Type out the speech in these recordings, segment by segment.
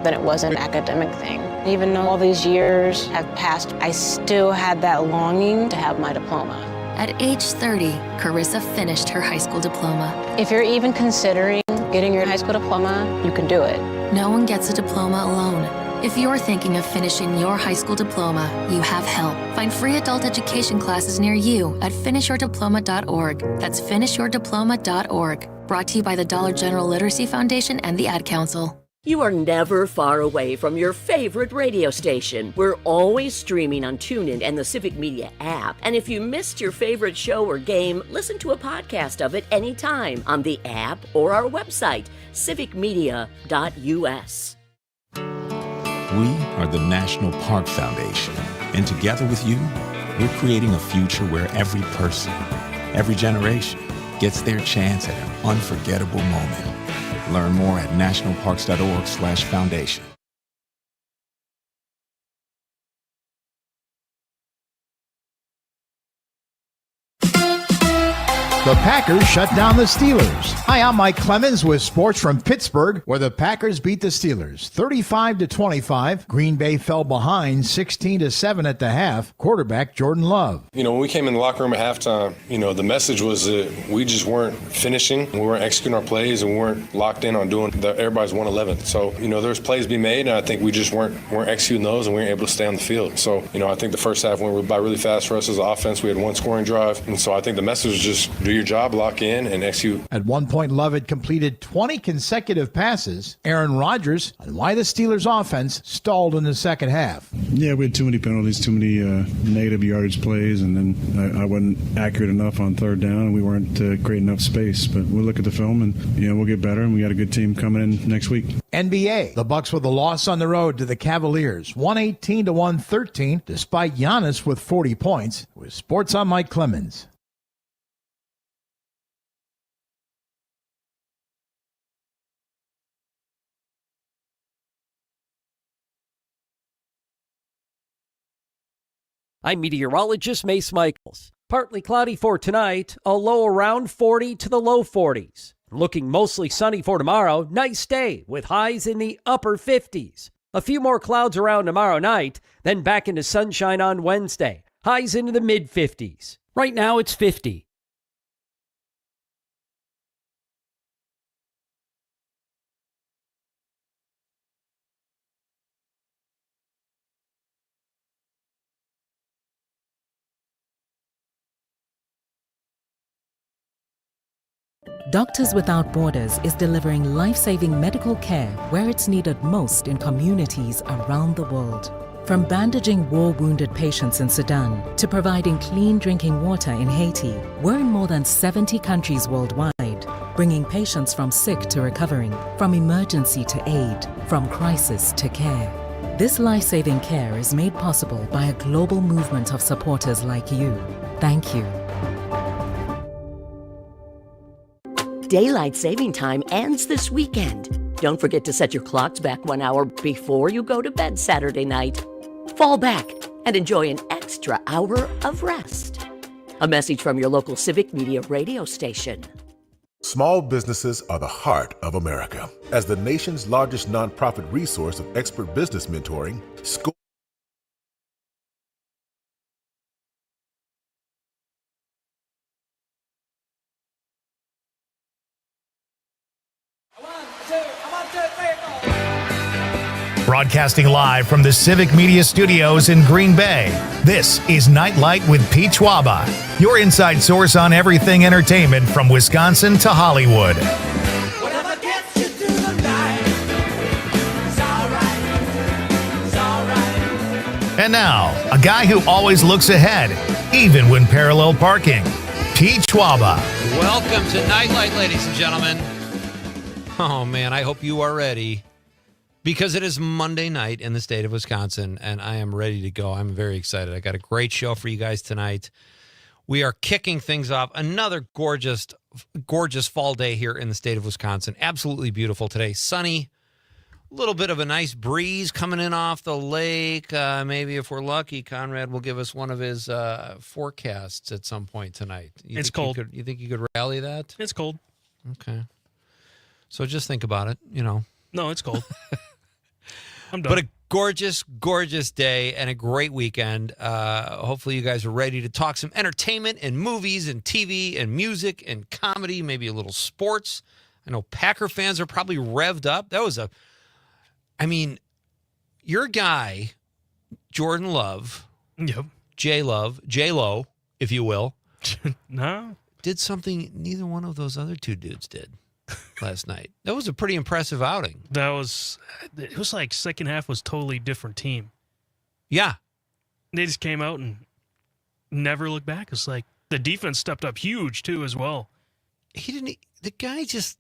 than it was an academic thing. Even though all these years have passed, I still had that longing to have my diploma. At age 30, Carissa finished her high school diploma. If you're even considering getting your high school diploma, you can do it. No one gets a diploma alone. If you're thinking of finishing your high school diploma, you have help. Find free adult education classes near you at finishyourdiploma.org. That's finishyourdiploma.org. Brought to you by the Dollar General Literacy Foundation and the Ad Council. You are never far away from your favorite radio station. We're always streaming on TuneIn and the Civic Media app. And if you missed your favorite show or game, listen to a podcast of it anytime on the app or our website, civicmedia.us. We are the National Park Foundation, and together with you, we're creating a future where every person, every generation, gets their chance at an unforgettable moment. Learn more at nationalparks.org/foundation. The Packers shut down the Steelers. Hi, I'm Mike Clemens with sports from Pittsburgh, where the Packers beat the Steelers 35-25. Green Bay fell behind 16-7 at the half. Quarterback Jordan Love. When we came in the locker room at halftime, the message was that we just weren't finishing. We weren't executing our plays, and we weren't locked in on doing everybody's 111. So, there's plays to be made, and I think we just weren't executing those, and we weren't able to stay on the field. So, I think the first half went by really fast for us as an offense. We had one scoring drive, and so I think the message was just do your job, lock in, and execute. At one point, Love had completed 20 consecutive passes. Aaron Rodgers on why the Steelers' offense stalled in the second half. Yeah, we had too many penalties, too many negative yardage plays, and then I wasn't accurate enough on third down, and we weren't creating enough space. But we'll look at the film, and we'll get better, and we got a good team coming in next week. NBA, the Bucks with a loss on the road to the Cavaliers, 118-113, despite Giannis with 40 points. With sports, I'm Mike Clemens. I'm meteorologist Mace Michaels. Partly cloudy for tonight, a low around 40 to the low 40s. Looking mostly sunny for tomorrow, nice day with highs in the upper 50s. A few more clouds around tomorrow night, then back into sunshine on Wednesday. Highs into the mid-50s. Right now it's 50. Doctors Without Borders is delivering life-saving medical care where it's needed most in communities around the world. From bandaging war-wounded patients in Sudan to providing clean drinking water in Haiti, we're in more than 70 countries worldwide, bringing patients from sick to recovering, from emergency to aid, from crisis to care. This life-saving care is made possible by a global movement of supporters like you. Thank you. Daylight saving time ends this weekend. Don't forget to set your clocks back 1 hour before you go to bed Saturday night. Fall back and enjoy an extra hour of rest. A message from your local Civic Media radio station. Small businesses are the heart of America. As the nation's largest nonprofit resource of expert business mentoring, Broadcasting live from the Civic Media Studios in Green Bay, this is Nite Lite with Pete Schwaba, your inside source on everything entertainment from Wisconsin to Hollywood. Whatever gets you through the night, it's all right. And now, a guy who always looks ahead, even when parallel parking, Pete Schwaba. Welcome to Nite Lite, ladies and gentlemen. Oh, man, I hope you are ready. Because it is Monday night in the state of Wisconsin, and I am ready to go. I'm very excited. I got a great show for you guys tonight. We are kicking things off. Another gorgeous, gorgeous fall day here in the state of Wisconsin. Absolutely beautiful today. Sunny. A little bit of a nice breeze coming in off the lake. Maybe if we're lucky, Conrad will give us one of his forecasts at some point tonight. It's cold. You think you could rally that? It's cold. Okay. So just think about it, No, it's cold. I'm done. But a gorgeous, gorgeous day and a great weekend. Hopefully you guys are ready to talk some entertainment and movies and TV and music and comedy, maybe a little sports. I know Packer fans are probably revved up. Your guy, Jordan Love, yep. J-Lo, if you will, No. did something neither one of those other two dudes did last night. That was a pretty impressive outing. It was like second half was totally different team. Yeah. They just came out and never looked back. It's like the defense stepped up huge too as well. The guy just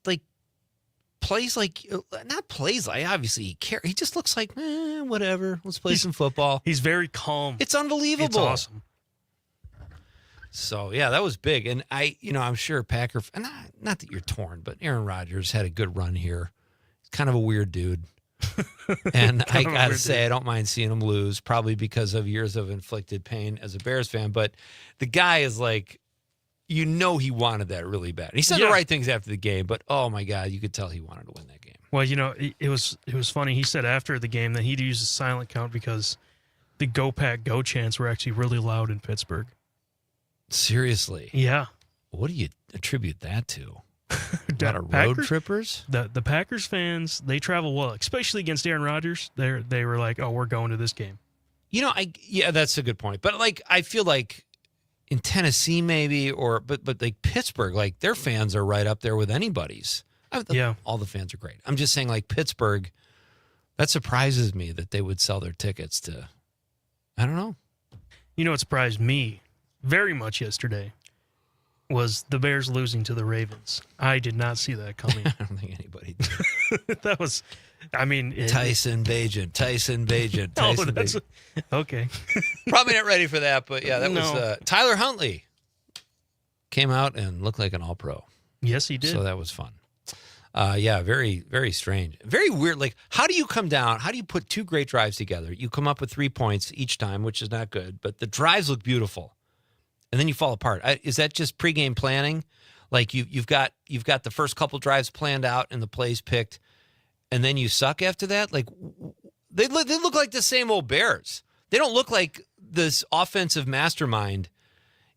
plays like, not plays like, obviously he cares. He just looks like, whatever. Let's play some football. He's very calm. It's unbelievable. It's awesome. So, yeah, that was big. And I'm sure Packer, not that you're torn, but Aaron Rodgers had a good run here. He's kind of a weird dude. And I got to say, I don't mind seeing him lose, probably because of years of inflicted pain as a Bears fan. But the guy is like, he wanted that really bad. He said the right things after the game, but oh my God, you could tell he wanted to win that game. Well, it was funny. He said after the game that he'd use a silent count because the Go Pack Go chants were actually really loud in Pittsburgh. Seriously? Yeah. What do you attribute that to? A lot of Packers, road trippers? The Packers fans, they travel well, especially against Aaron Rodgers. They were like, oh, we're going to this game. That's a good point. But I feel like in Tennessee maybe, but like Pittsburgh, their fans are right up there with anybody's. Yeah. All the fans are great. I'm just saying Pittsburgh, that surprises me that they would sell their tickets to, I don't know. What surprised me very much yesterday was the Bears losing to the Ravens. I did not see that coming. I don't think anybody did. That was, Tyson Bagent. Oh, that's okay. Probably not ready for that, but yeah, that was Tyler Huntley came out and looked like an all-pro. Yes, he did. So that was fun. Very, very strange. Very weird. How do you come down? How do you put two great drives together? You come up with 3 points each time, which is not good, but the drives look beautiful. And then you fall apart. Is that just pregame planning? You've got the first couple drives planned out and the plays picked, and then you suck after that? They look like the same old Bears. They don't look like this offensive mastermind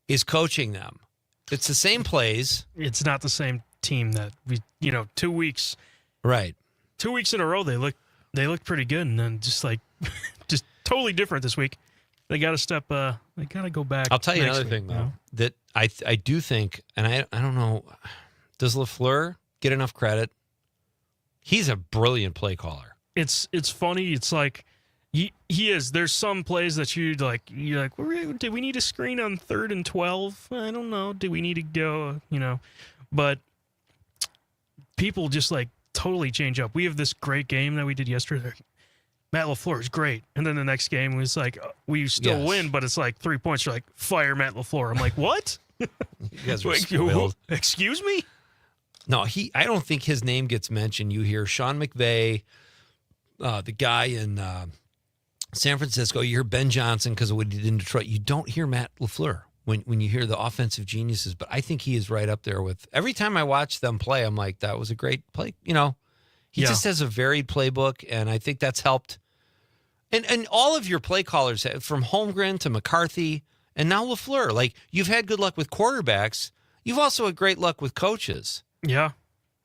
is coaching them. It's the same plays. It's not the same team that 2 weeks. Right. 2 weeks in a row they looked pretty good, and then just totally different this week. They got to they got to go back. I'll tell you another thing, though, that I do think, and I don't know, does LaFleur get enough credit? He's a brilliant play caller. It's funny. It's like he is. There's some plays that you're like, did we need a screen on 3rd and 12? I don't know. Do we need to go, But people just totally change up. We have this great game that we did yesterday. Matt LaFleur is great. And then the next game was we still win, but it's 3 points. You're like, fire Matt LaFleur. I'm like, what? You guys are spoiled. Excuse me? No, I don't think his name gets mentioned. You hear Sean McVay, the guy in San Francisco. You hear Ben Johnson because of what he did in Detroit. You don't hear Matt LaFleur when you hear the offensive geniuses. But I think he is right up there with, every time I watch them play, I'm like, that was a great play. He just has a varied playbook, and I think that's helped. And all of your play callers, from Holmgren to McCarthy, and now LaFleur, you've had good luck with quarterbacks. You've also had great luck with coaches. Yeah.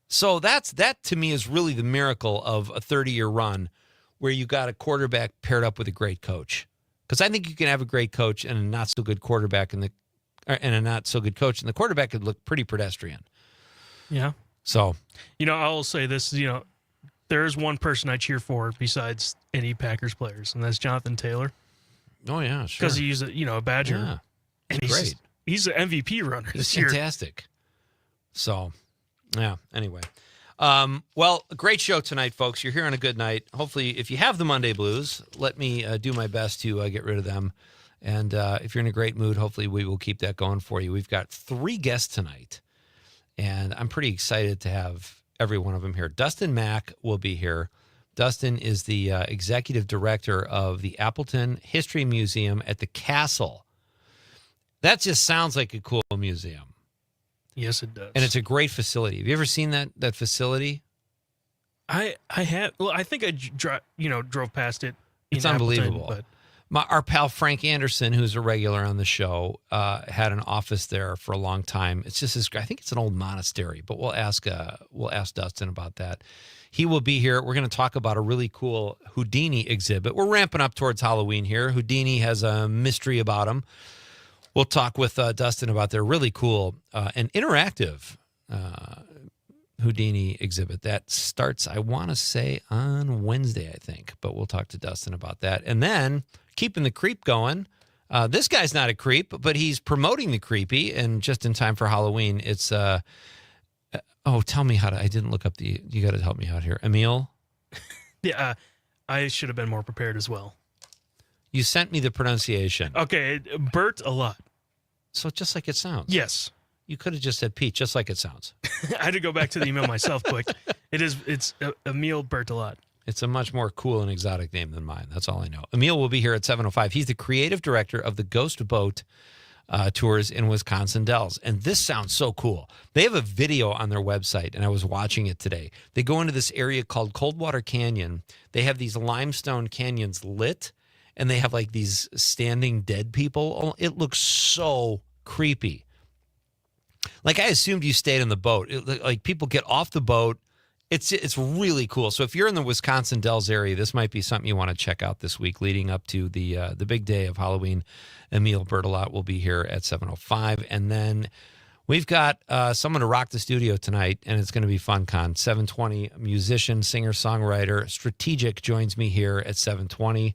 So that to me is really the miracle of a 30-year run where you got a quarterback paired up with a great coach. Because I think you can have a great coach and a not so good quarterback and a not so good coach, and the quarterback could look pretty pedestrian. Yeah. So, I will say this, there is one person I cheer for besides any Packers players, and that's Jonathan Taylor. Oh yeah, sure. Because he's a Badger. Yeah. And great. He's an MVP runner this year. year. Fantastic. So, yeah, anyway. Well, a great show tonight, folks. You're here on a good night. Hopefully, if you have the Monday blues, let me do my best to get rid of them. And if you're in a great mood, hopefully we will keep that going for you. We've got 3 guests tonight, and I'm pretty excited to have every one of them here. Dustin Mack will be here. Dustin is the executive director of the Appleton History Museum at the Castle. That just sounds like a cool museum. Yes, it does. And it's a great facility. Have you ever seen that facility? I have. Well, I think I drove past it. It's in Appleton, unbelievable. but Our pal Frank Anderson, who's a regular on the show, had an office there for a long time. It's just I think it's an old monastery, but we'll ask Dustin about that. He will be here. We're going to talk about a really cool Houdini exhibit. We're ramping up towards Halloween here. Houdini has a mystery about him. We'll talk with Dustin about their really cool and interactive Houdini exhibit that starts, I want to say, on Wednesday, I think. But we'll talk to Dustin about that. And then keeping the creep going. This guy's not a creep, but he's promoting the creepy. And just in time for Halloween, it's tell me how to. I didn't look up you got to help me out here. Emil? yeah, I should have been more prepared as well. You sent me the pronunciation. Okay, Bert a lot. So just like it sounds. Yes. You could have just said Pete, just like it sounds. I had to go back to the email myself quick. It's Emil Bertolat. It's a much more cool and exotic name than mine. That's all I know. Emil will be here at 7:05. He's the creative director of the Ghost Boat tours in Wisconsin Dells. And this sounds so cool. They have a video on their website, and I was watching it today. They go into this area called Coldwater Canyon. They have these limestone canyons lit, and they have like these standing dead people. It looks so creepy. Like I assumed you stayed in the boat. Like people get off the boat. It's really cool. So if you're in the Wisconsin Dells area, this might be something you want to check out this week leading up to the big day of Halloween. Emil Bertolat will be here at 7:05. And then we've got someone to rock the studio tonight, and it's going to be fun, Con. 7:20, musician, singer-songwriter. Strategic joins me here at 7:20.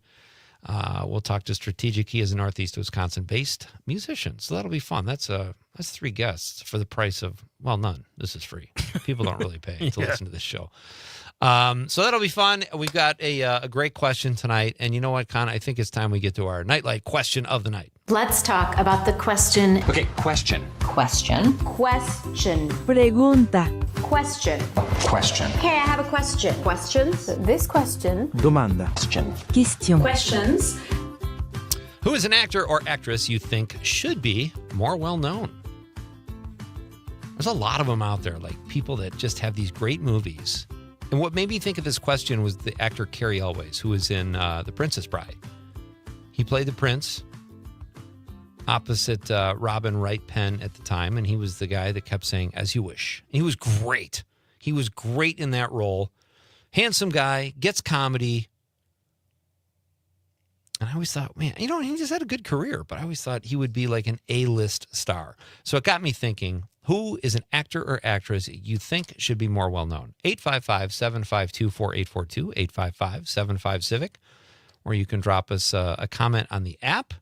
We'll talk to Strategic. He is a Northeast Wisconsin-based musician, so that'll be fun. That's 3 guests for the price of, well, none. This is free. People don't really pay to listen to this show. So that'll be fun. We've got a great question tonight, and you know what, Con? I think it's time we get to our Nightlight question of the night. Let's talk about the question. Okay, question. Question. Question. Pregunta. Question. Question. Okay, I have a question. Questions? This question. Domanda. Question. Questions. Who is an actor or actress you think should be more well-known? There's a lot of them out there, like people that just have these great movies. And what made me think of this question was the actor Cary Elwes, who was in The Princess Bride. He played the prince opposite Robin Wright Penn at the time, and he was the guy that kept saying, "As you wish." And he was great. He was great in that role. Handsome guy, gets comedy. And I always thought, man, he just had a good career, but I always thought he would be like an A-list star. So it got me thinking, who is an actor or actress you think should be more well-known? 855-752-4842, 855-75-CIVIC, or you can drop us a comment on the app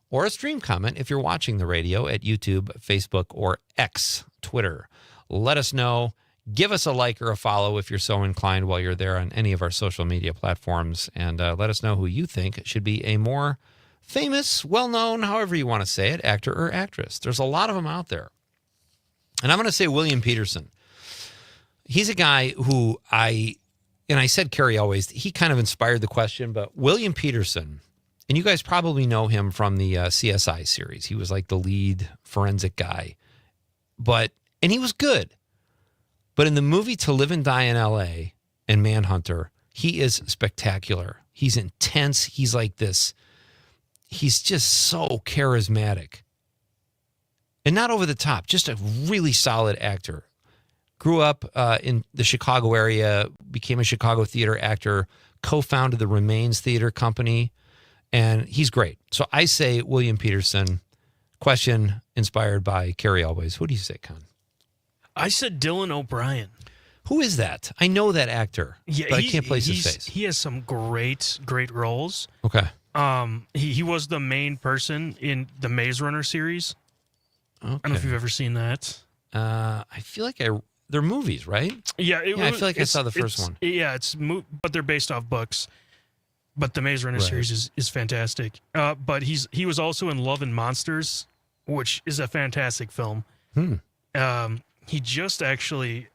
or a stream comment if you're watching the radio at YouTube, Facebook, or X, Twitter. Let us know. Give us a like or a follow if you're so inclined while you're there on any of our social media platforms, and let us know who you think should be a more famous, well-known, however you want to say it, actor or actress. There's a lot of them out there. And I'm going to say William Peterson. He's a guy who I said Cary Elwes, he kind of inspired the question, but William Peterson, and you guys probably know him from the CSI series. He was like the lead forensic guy, and he was good. But in the movie To Live and Die in L.A. and Manhunter, he is spectacular. He's intense. He's like this. He's just so charismatic. And not over the top, just a really solid actor. Grew up in the Chicago area, became a Chicago theater actor, co-founded the Remains Theater Company, and he's great. So I say William Peterson. Question inspired by Cary Elwes. Who do you say, Con? I said Dylan O'Brien. Who is that? I know that actor, but I can't place his face. He has some great roles. Okay. He was the main person in the Maze Runner series. Okay. I don't know if you've ever seen that. I feel like they're movies, right? Yeah. I feel like I saw the first one. Yeah, but they're based off books. But the Maze Runner series is fantastic. But he was also in Love and Monsters, which is a fantastic film. He just actually,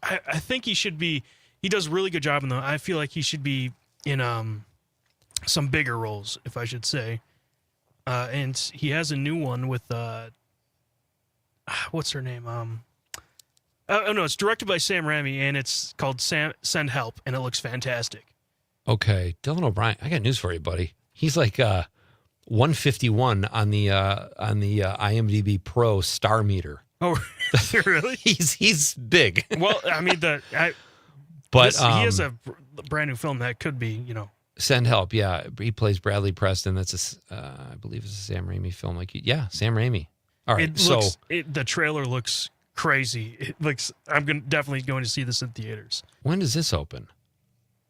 I think he should be, he does a really good job in them. I feel like he should be in some bigger roles, if I should say. And he has a new one with, what's her name? Oh, no, it's directed by Sam Raimi, and it's called Send Help, and it looks fantastic. Okay, Dylan O'Brien, I got news for you, buddy. He's like 151 on the IMDb Pro star meter. Oh, really? He's big. Well, I mean, but he has a brand new film that could be, Send Help. Yeah, he plays Bradley Preston. That's I believe it's a Sam Raimi film. Sam Raimi. All right, the trailer looks crazy. It looks. Definitely going to see this in theaters. When does this open?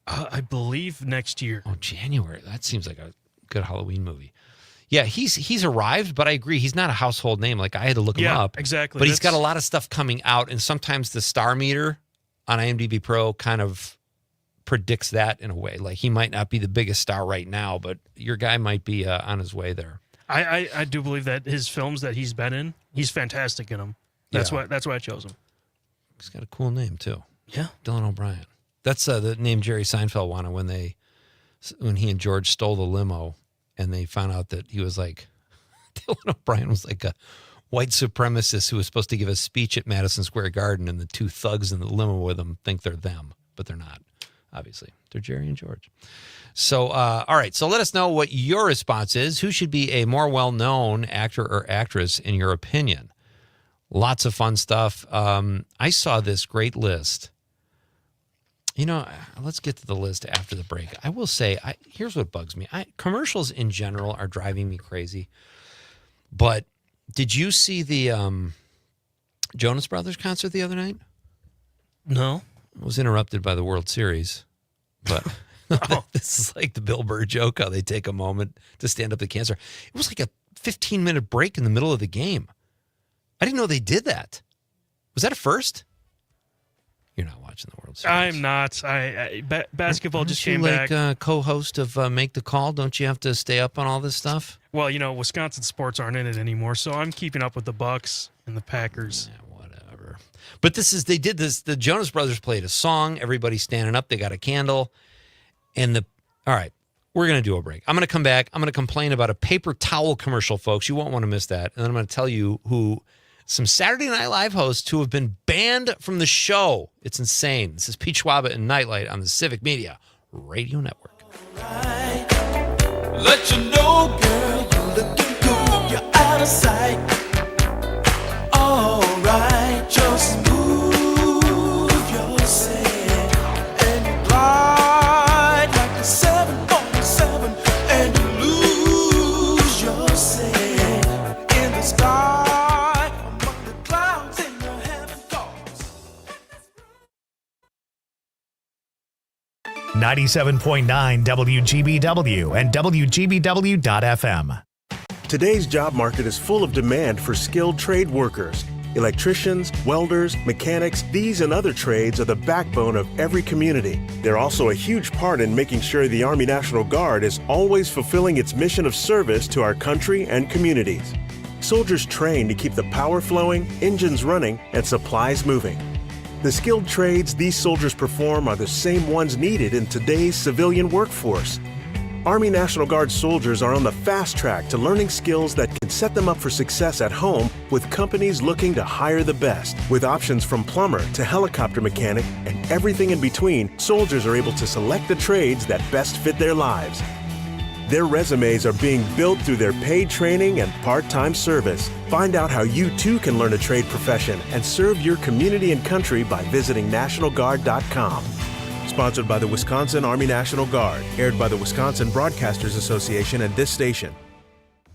I believe next year. Oh, January. That seems like a good Halloween movie. Yeah, he's arrived, but I agree he's not a household name. Like I had to look him up. Exactly. But he's got a lot of stuff coming out, and sometimes the star meter on IMDb Pro kind of predicts that in a way. Like he might not be the biggest star right now, but your guy might be on his way there. I do believe that his films that he's been in, he's fantastic in them. That's why I chose him. He's got a cool name too. Yeah, Dylan O'Brien. That's the name Jerry Seinfeld wanted when he and George stole the limo, and they found out that he was like Dylan O'Brien was like a white supremacist who was supposed to give a speech at Madison Square Garden, and the two thugs in the limo with him think they're them, but they're not. Obviously, they're Jerry and George. So, all right. So let us know what your response is. Who should be a more well-known actor or actress in your opinion? Lots of fun stuff. I saw this great list. Let's get to the list after the break. I will say, here's what bugs me. Commercials in general are driving me crazy. But did you see the Jonas Brothers concert the other night? No. It was interrupted by the World Series. But this is like the Bill Burr joke, how they take a moment to stand up to cancer. It was like a 15-minute break in the middle of the game. I didn't know they did that. Was that a first? You're not watching the World Series. I'm not. Basketball just came back. Co-host of Make the Call. Don't you have to stay up on all this stuff? Well, Wisconsin sports aren't in it anymore, so I'm keeping up with the Bucks and the Packers. Yeah, whatever. But they did this. The Jonas Brothers played a song. Everybody's standing up. They got a candle. All right, we're going to do a break. I'm going to come back. I'm going to complain about a paper towel commercial, folks. You won't want to miss that. And then I'm going to tell you some Saturday Night Live hosts who have been banned from the show. It's insane. This is Pete Schwaba and Nite Lite on the Civic Media Radio Network. Let you know, girl, you're looking good. You're out of sight. All right, just move yourself and you glide like a 747 and you lose yourself in the sky. 97.9 WGBW and WGBW.FM. Today's job market is full of demand for skilled trade workers. Electricians, welders, mechanics, these and other trades are the backbone of every community. They're also a huge part in making sure the Army National Guard is always fulfilling its mission of service to our country and communities. Soldiers train to keep the power flowing, engines running, and supplies moving. The skilled trades these soldiers perform are the same ones needed in today's civilian workforce. Army National Guard soldiers are on the fast track to learning skills that can set them up for success at home with companies looking to hire the best. With options from plumber to helicopter mechanic and everything in between, soldiers are able to select the trades that best fit their lives. Their resumes are being built through their paid training and part-time service. Find out how you too can learn a trade profession and serve your community and country by visiting NationalGuard.com. Sponsored by the Wisconsin Army National Guard. Aired by the Wisconsin Broadcasters Association and this station.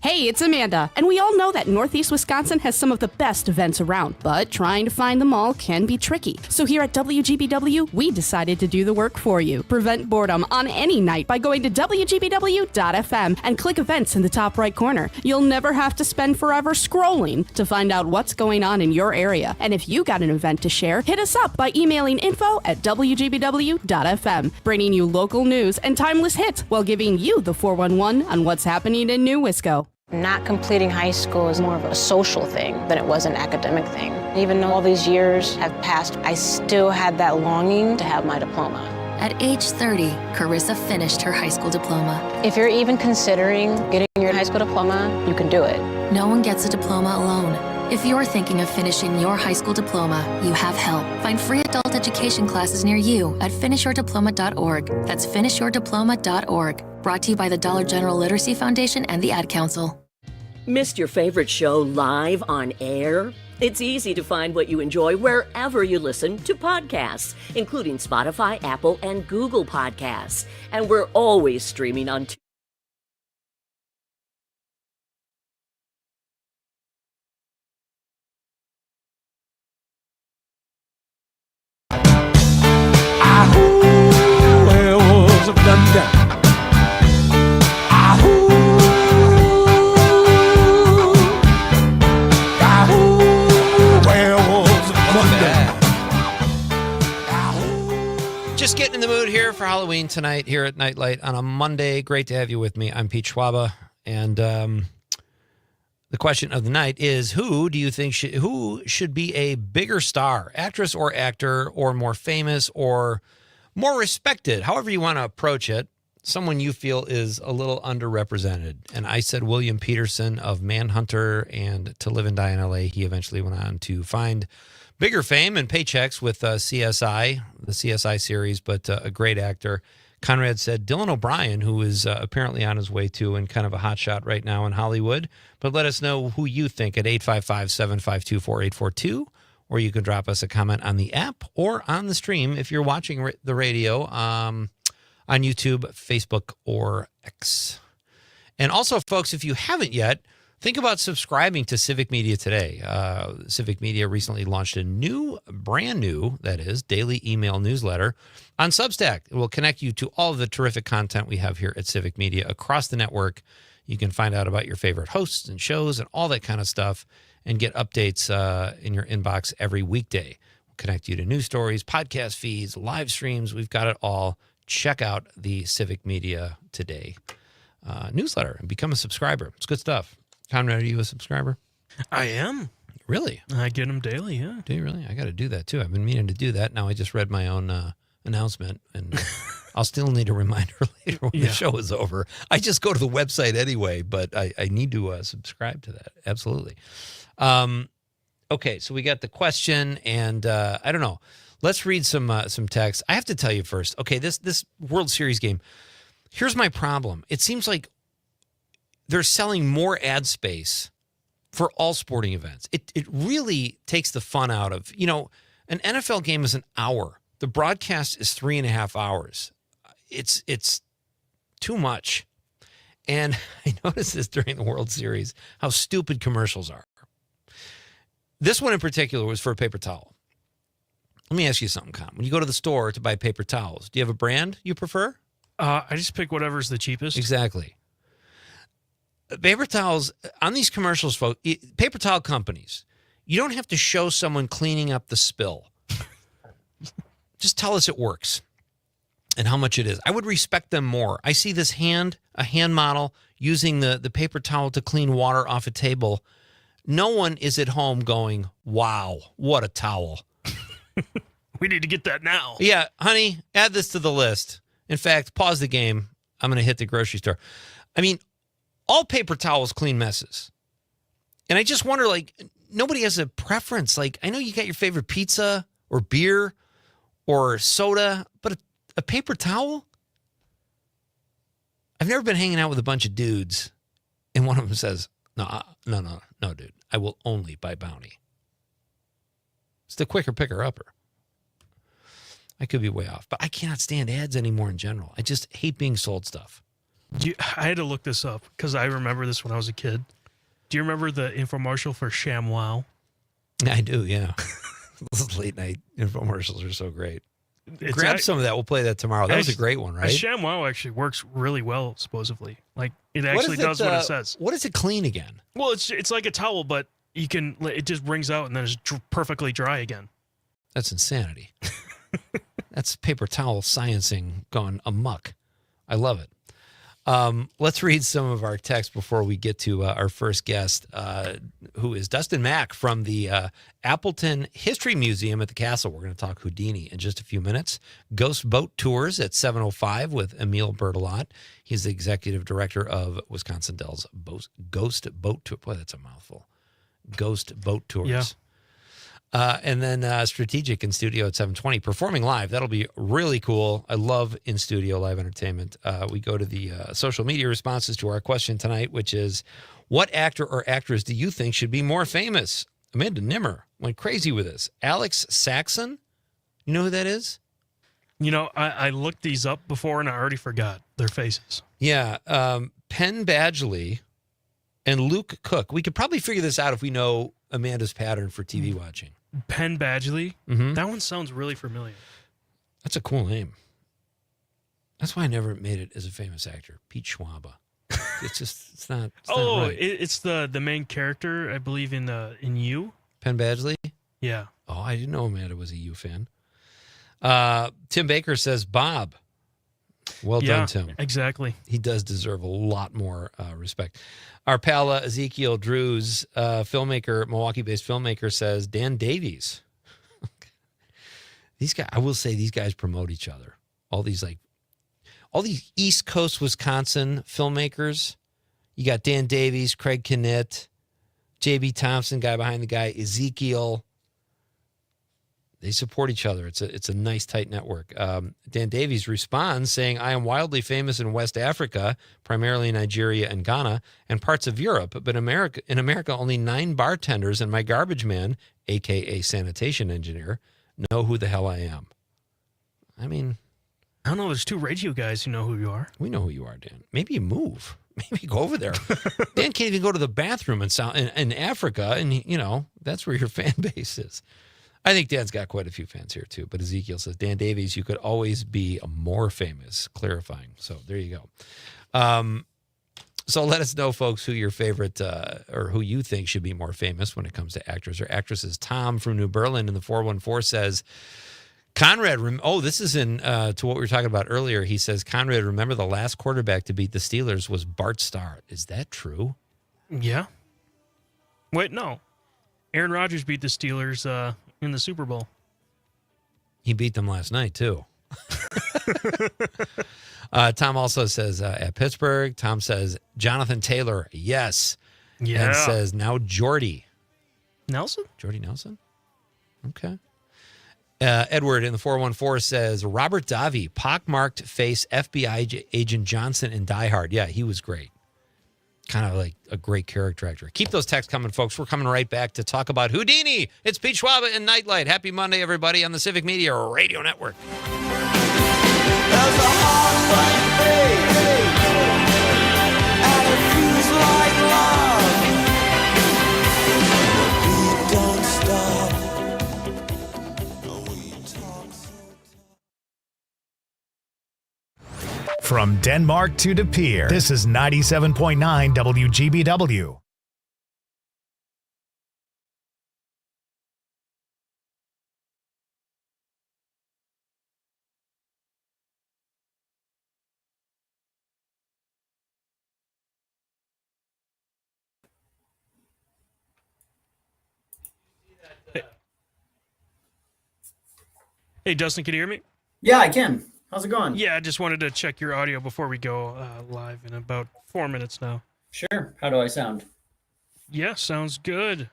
Hey, it's Amanda, and we all know that Northeast Wisconsin has some of the best events around, but trying to find them all can be tricky. So here at WGBW, we decided to do the work for you. Prevent boredom on any night by going to WGBW.FM and click events in the top right corner. You'll never have to spend forever scrolling to find out what's going on in your area. And if you got an event to share, hit us up by emailing info@WGBW.FM, bringing you local news and timeless hits while giving you the 411 on what's happening in New Wisco. Not completing high school is more of a social thing than it was an academic thing. Even though all these years have passed, I still had that longing to have my diploma. At age 30, Carissa finished her high school diploma. If you're even considering getting your high school diploma, you can do it. No one gets a diploma alone. If you're thinking of finishing your high school diploma, you have help. Find free adult education classes near you at finishyourdiploma.org. That's finishyourdiploma.org. Brought to you by the Dollar General Literacy Foundation and the Ad Council. Missed your favorite show live on air? It's easy to find what you enjoy wherever you listen to podcasts, including Spotify, Apple, and Google Podcasts. And we're always streaming on Werewolves of London. Just getting in the mood here for Halloween tonight here at Nite Lite on a Monday. Great to have you with me. I'm Pete Schwaba, and the question of the night is: who do you think who should be a bigger star, actress or actor, or more famous or more respected, however you want to approach it? Someone you feel is a little underrepresented. And I said William Peterson of Manhunter and To Live and Die in L.A. He eventually went on to find bigger fame and paychecks with CSI, the CSI series, but a great actor. Conrad said Dylan O'Brien, who is apparently on his way to and kind of a hotshot right now in Hollywood. But let us know who you think at 855-752-4842, or you can drop us a comment on the app or on the stream if you're watching the radio on YouTube, Facebook, or X. And also, folks, if you haven't yet, think about subscribing to Civic Media today. Civic Media recently launched a brand new, that is, daily email newsletter on Substack. It will connect you to all of the terrific content we have here at Civic Media across the network. You can find out about your favorite hosts and shows and all that kind of stuff and get updates in your inbox every weekday. We'll connect you to news stories, podcast feeds, live streams. We've got it all. Check out the Civic Media Today newsletter and become a subscriber. It's good stuff. Conrad, are you a subscriber? I am. Really? I get them daily, yeah. Do you really? I got to do that, too. I've been meaning to do that. Now I just read my own announcement, and I'll still need a reminder later when the show is over. I just go to the website anyway, but I need to subscribe to that. Absolutely. Okay, so we got the question, and I don't know. Let's read some text. I have to tell you first. Okay, this World Series game, here's my problem. It seems like they're selling more ad space for all sporting events. It really takes the fun out of, an NFL game is an hour. The broadcast is 3.5 hours. It's too much. And I noticed this during the World Series, how stupid commercials are. This one in particular was for a paper towel. Let me ask you something, Con. When you go to the store to buy paper towels, do you have a brand you prefer? I just pick whatever's the cheapest. Exactly. Paper towels, on these commercials, folks, paper towel companies, you don't have to show someone cleaning up the spill. Just tell us it works and how much it is. I would respect them more. I see this a hand model using the paper towel to clean water off a table. No one is at home going, wow, what a towel. We need to get that now. Yeah, honey, add this to the list. In fact, pause the game. I'm going to hit the grocery store. I mean, all paper towels clean messes. And I just wonder, nobody has a preference. I know you got your favorite pizza or beer or soda, but a paper towel? I've never been hanging out with a bunch of dudes, and one of them says, no, dude. I will only buy Bounty. It's the quicker picker-upper. I could be way off, but I cannot stand ads anymore in general. I just hate being sold stuff. I had to look this up because I remember this when I was a kid. Do you remember the infomercial for ShamWow? I do, yeah. Those late night infomercials are so great. Grab some of that. We'll play that tomorrow. That was a great one, right? ShamWow actually works really well, supposedly. It actually does what it says. What does it clean again? Well, it's like a towel, but it just wrings out and then it's perfectly dry again. That's insanity. That's paper towel sciencing gone amok. I love it. Let's read some of our text before we get to our first guest, who is Dustin Mack from the Appleton History Museum at the Castle. We're going to talk Houdini in just a few minutes. Ghost Boat Tours at 7:05 with Emil Bertolot. He's the executive director of Wisconsin Dells Ghost Boat Tour. Boy, that's a mouthful. ghost boat tours. Yeah. And then Strategic in studio at 7:20, performing live. That'll be really cool. I love in studio live entertainment. We go to the social media responses to our question tonight, which is, what actor or actress do you think should be more famous? Amanda Nimmer went crazy with this. Alex Saxon, you know who that is? You know, I looked these up before and I already forgot their faces. Yeah. Penn Badgley and Luke Cook. We could probably figure this out if we know Amanda's pattern for TV watching. Penn Badgley? Mm-hmm. That one sounds really familiar. That's a cool name. That's why I never made it as a famous actor. Pete Schwaba. It's not. It's not right. It's the main character, I believe, in You. Penn Badgley? Yeah. Oh, I didn't know Amanda was a You fan. Tim Baker says Bob. Well done, Tim. Exactly. He does deserve a lot more respect. Our pal Ezekiel Drews, filmmaker, Milwaukee-based filmmaker, says Dan Davies. These guys, I will say, these guys promote each other. All these East Coast Wisconsin filmmakers. You got Dan Davies, Craig Knitt, J.B. Thompson, guy behind the guy, Ezekiel. They support each other. It's a nice, tight network. Dan Davies responds saying, I am wildly famous in West Africa, primarily Nigeria and Ghana, and parts of Europe. But in America, only 9 bartenders and my garbage man, a.k.a. sanitation engineer, know who the hell I am. I mean, I don't know. There's 2 radio guys who know who you are. We know who you are, Dan. Maybe you move. Maybe go over there. Dan can't even go to the bathroom in Africa, and, you know, that's where your fan base is. I think Dan's got quite a few fans here, too. But Ezekiel says, Dan Davies, you could always be more famous, clarifying. So there you go. So let us know, folks, who your favorite or who you think should be more famous when it comes to actors or actresses. Tom from New Berlin in the 414 says, Conrad, this is in to what we were talking about earlier. He says, Conrad, remember the last quarterback to beat the Steelers was Bart Starr. Is that true? Yeah. Wait, no. Aaron Rodgers beat the Steelers in the Super Bowl. He beat them last night, too. Tom also says at Pittsburgh. Tom says Jonathan Taylor, yes. Yeah. And says now Jordy. Nelson? Jordy Nelson? Okay. Edward in the 414 says Robert Davi, pockmarked face FBI agent Johnson in Die Hard. Yeah, he was great. Kind of like a great character actor. Keep those texts coming, folks. We're coming right back to talk about Houdini. It's Pete Schwaba and Nite Lite. Happy Monday, everybody, on the Civic Media Radio Network. From Denmark to De Pere, this is 97.9 WGBW. Hey, Dustin, can you hear me? Yeah, I can. How's it going? Yeah, I just wanted to check your audio before we go live in about 4 minutes now. Sure. How do I sound? Yeah, sounds good.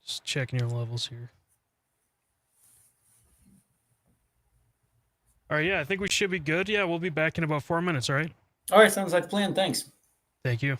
Just checking your levels here. All right, yeah, I think we should be good. Yeah, we'll be back in about 4 minutes, all right? All right, sounds like a plan. Thanks. Thank you.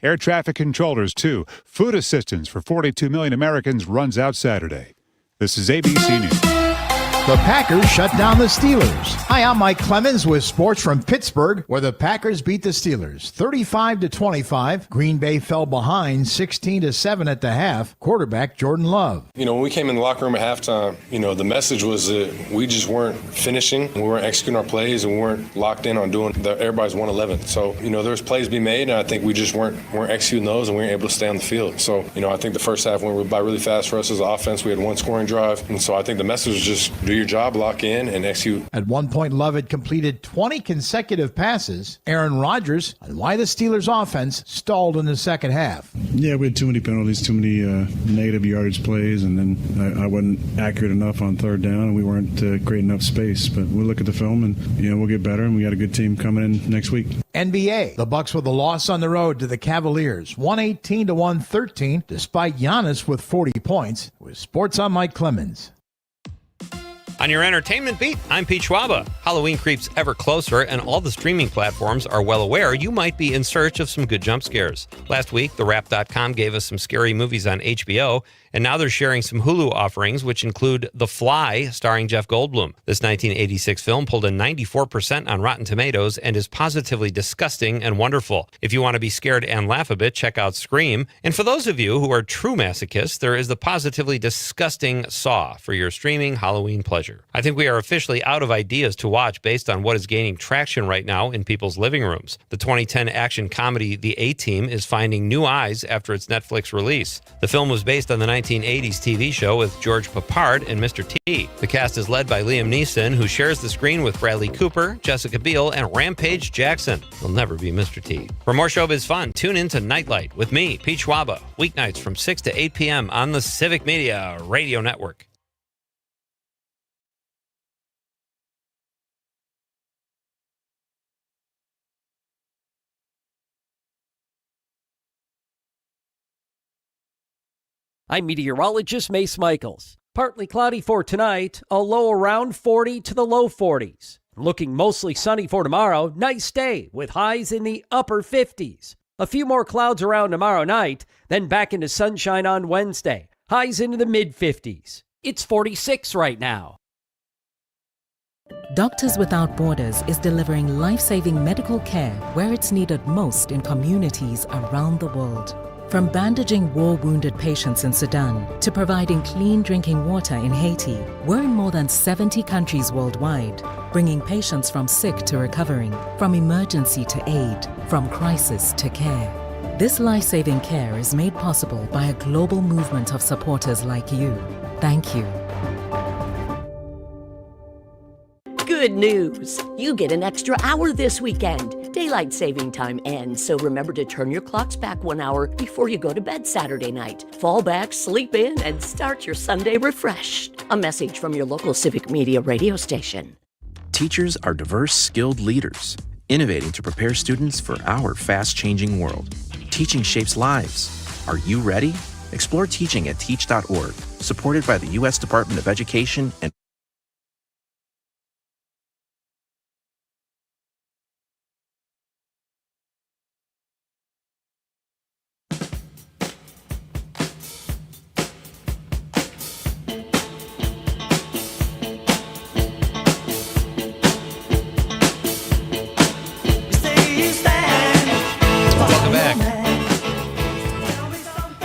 Air traffic controllers, too. Food assistance for 42 million Americans runs out Saturday. This is ABC News. The Packers shut down the Steelers. Hi, I'm Mike Clemens with sports from Pittsburgh, where the Packers beat the Steelers 35-25. Green Bay fell behind 16-7 at the half. Quarterback Jordan Love. You know, when we came in the locker room at halftime, you know, the message was that we just weren't finishing. We weren't executing our plays, and we weren't locked in on doing everybody's 1-11. So, you know, there's plays being made, and I think we just weren't executing those, and we weren't able to stay on the field. So, you know, I think the first half went by really fast for us as an offense. We had one scoring drive, and so I think the message was just do do your job, lock in, and execute. At one point, Love had completed 20 consecutive passes. Aaron Rodgers on why the Steelers' offense stalled in the second half. Yeah, we had too many penalties, too many negative yardage plays, and then I wasn't accurate enough on third down, and we weren't creating enough space. But we'll look at the film, and we'll get better, and we got a good team coming in next week. NBA, the Bucks with a loss on the road to the Cavaliers, 118-113, despite Giannis with 40 points. With Sports, I'm Mike Clemens. On your entertainment beat, I'm Pete Schwaba. Halloween creeps ever closer, and all the streaming platforms are well aware you might be in search of some good jump scares. Last week, TheWrap.com gave us some scary movies on HBO, and now they're sharing some Hulu offerings, which include The Fly, starring Jeff Goldblum. This 1986 film pulled a 94% on Rotten Tomatoes and is positively disgusting and wonderful. If you want to be scared and laugh a bit, check out Scream. And for those of you who are true masochists, there is the positively disgusting Saw for your streaming Halloween pleasure. I think we are officially out of ideas to watch based on what is gaining traction right now in people's living rooms. The 2010 action comedy The A-Team is finding new eyes after its Netflix release. The film was based on the 1980s TV show with George Papard and Mr. T. The cast is led by Liam Neeson, who shares the screen with Bradley Cooper, Jessica Biel, and Rampage Jackson. He'll never be Mr. T. For more showbiz fun, tune in to Nite Lite with me, Pete Schwaba, weeknights from 6 to 8 p.m. on the Civic Media Radio Network. I'm meteorologist Mace Michaels. Partly cloudy for tonight, a low around 40 to the low 40s. Looking mostly sunny for tomorrow, nice day with highs in the upper 50s. A few more clouds around tomorrow night, then back into sunshine on Wednesday. Highs into the mid-50s. It's 46 right now. Doctors Without Borders is delivering life-saving medical care where it's needed most in communities around the world. From bandaging war-wounded patients in Sudan to providing clean drinking water in Haiti, we're in more than 70 countries worldwide, bringing patients from sick to recovering, from emergency to aid, from crisis to care. This life-saving care is made possible by a global movement of supporters like you. Thank you. Good news! You get an extra hour this weekend. Daylight saving time ends, so remember to turn your clocks back 1 hour before you go to bed Saturday night. Fall back, sleep in, and start your Sunday refreshed. A message from your local Civic Media radio station. Teachers are diverse, skilled leaders, innovating to prepare students for our fast-changing world. Teaching shapes lives. Are you ready? Explore teaching at teach.org, supported by the U.S. Department of Education and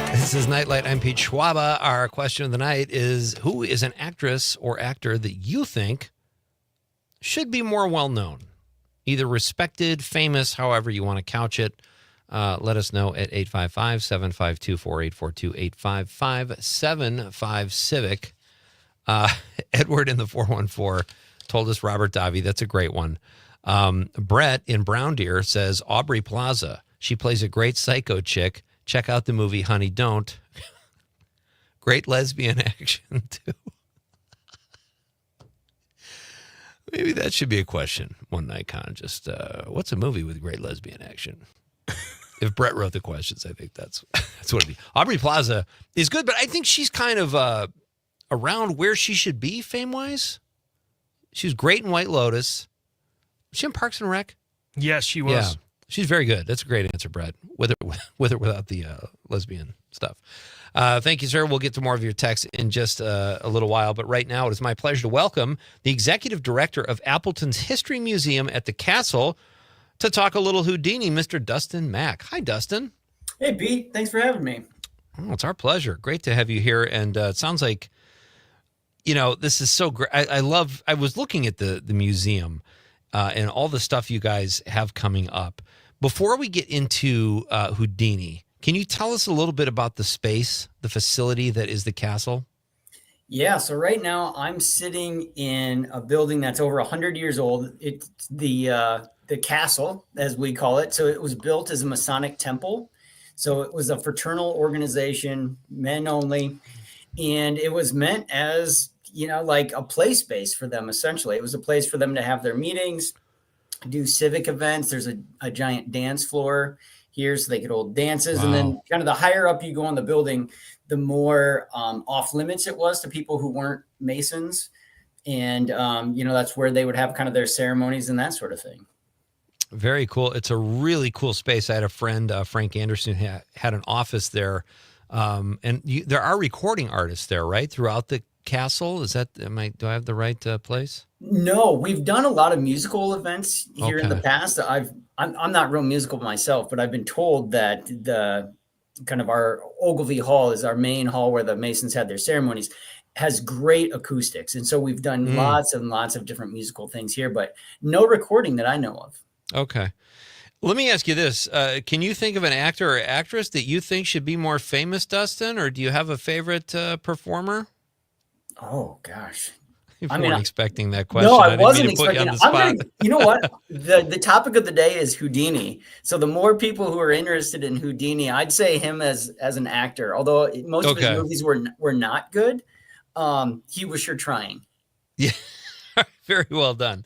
This is Nite Lite. I'm Pete Schwaba. Our question of the night is, who is an actress or actor that you think should be more well-known? Either respected, famous, however you want to couch it. Let us know at 855-752-4842, 855-75-CIVIC. Edward in the 414 told us Robert Davi. That's a great one. Brett in Brown Deer says Aubrey Plaza. She plays a great psycho chick. Check out the movie Honey Don't. Great lesbian action, too. Maybe that should be a question one night, Con. Just, what's a movie with great lesbian action? If Brett wrote the questions, I think that's what it'd be. Aubrey Plaza is good, but I think she's kind of around where she should be fame-wise. She was great in White Lotus. Was she in Parks and Rec? Yes, she was. Yeah. She's very good. That's a great answer, Brett, with or without the lesbian stuff. Thank you, sir. We'll get to more of your texts in just a little while. But right now, it is my pleasure to welcome the executive director of Appleton's History Museum at the Castle to talk a little Houdini, Mr. Dustin Mack. Hi, Dustin. Hey, Pete. Thanks for having me. Oh, it's our pleasure. Great to have you here. And it sounds like, this is so great. I was looking at the museum and all the stuff you guys have coming up. Before we get into Houdini, can you tell us a little bit about the space, the facility that is the castle? Yeah, so right now I'm sitting in a building that's over 100 years old. It's the castle, as we call it. So it was built as a Masonic temple. So it was a fraternal organization, men only, and it was meant as, like a play space for them essentially. It was a place for them to have their meetings, do civic events. There's a giant dance floor here so they could hold dances. And then Wow. kind of the higher up you go in the building, the more off limits it was to people who weren't Masons. And, that's where they would have kind of their ceremonies and that sort of thing. Very cool. It's a really cool space. I had a friend, Frank Anderson, had an office there. There are recording artists there, right? Throughout the castle. Do I have the right place? No, we've done a lot of musical events here in the Okay. past. I'm not real musical myself, but I've been told that the kind of our Ogilvy Hall is our main hall where the Masons had their ceremonies, has great acoustics. And so we've done lots and lots of different musical things here, but no recording that I know of. Okay. Let me ask you this. Can you think of an actor or actress that you think should be more famous, Dustin? Or do you have a favorite performer? Oh, gosh. You I weren't mean, expecting that question. no, I didn't mean wasn't to put you on expecting the it. spot. You know what? The topic of the day is Houdini. So the more people who are interested in Houdini, I'd say him as an actor. Although most of his Okay. movies were not good, he was sure trying. Yeah, very well done.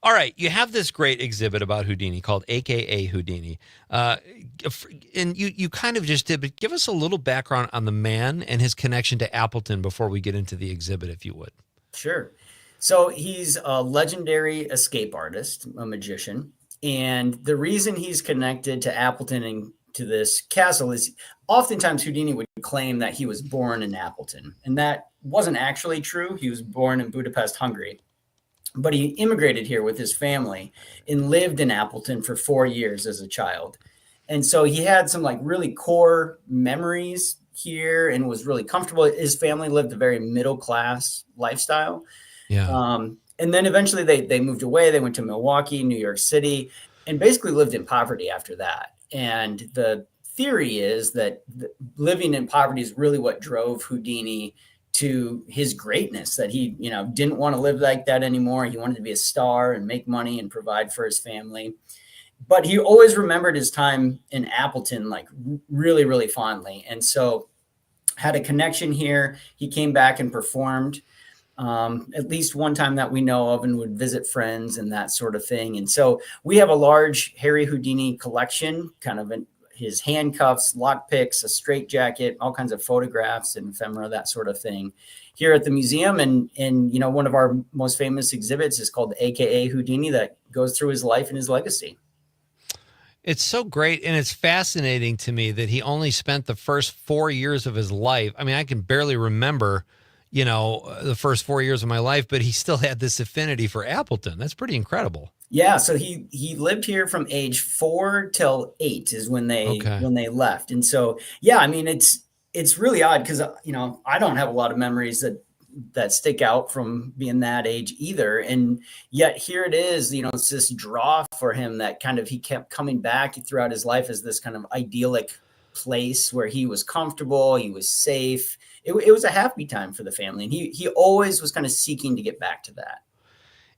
All right, you have this great exhibit about Houdini called AKA Houdini. And you kind of just did, but give us a little background on the man and his connection to Appleton before we get into the exhibit, if you would. Sure. So he's a legendary escape artist, a magician. And the reason he's connected to Appleton and to this castle is oftentimes Houdini would claim that he was born in Appleton. And that wasn't actually true. He was born in Budapest, Hungary. But he immigrated here with his family and lived in Appleton for 4 years as a child. And so he had some like really core memories here and was really comfortable. His family lived a very middle class lifestyle. Yeah. And then eventually they moved away. They went to Milwaukee, New York City, and basically lived in poverty after that. And the theory is that living in poverty is really what drove Houdini to his greatness, that he, didn't want to live like that anymore. He wanted to be a star and make money and provide for his family. But he always remembered his time in Appleton, like really, really fondly. And so had a connection here. He came back and performed at least one time that we know of, and would visit friends and that sort of thing. And so we have a large Harry Houdini collection, kind of his handcuffs, lockpicks, a straitjacket, all kinds of photographs and ephemera, that sort of thing, here at the museum. And one of our most famous exhibits is called AKA Houdini, that goes through his life and his legacy. It's so great, and it's fascinating to me that he only spent the first 4 years of his life. I mean, I can barely remember, the first 4 years of my life, but he still had this affinity for Appleton. That's pretty incredible. Yeah, so he lived here from age 4 till 8 is when they left. And so, yeah, I mean, it's really odd because, I don't have a lot of memories that stick out from being that age either. And yet here it is, it's this draw for him that kind of he kept coming back throughout his life as this kind of idyllic place where he was comfortable, he was safe. It was a happy time for the family. And he always was kind of seeking to get back to that.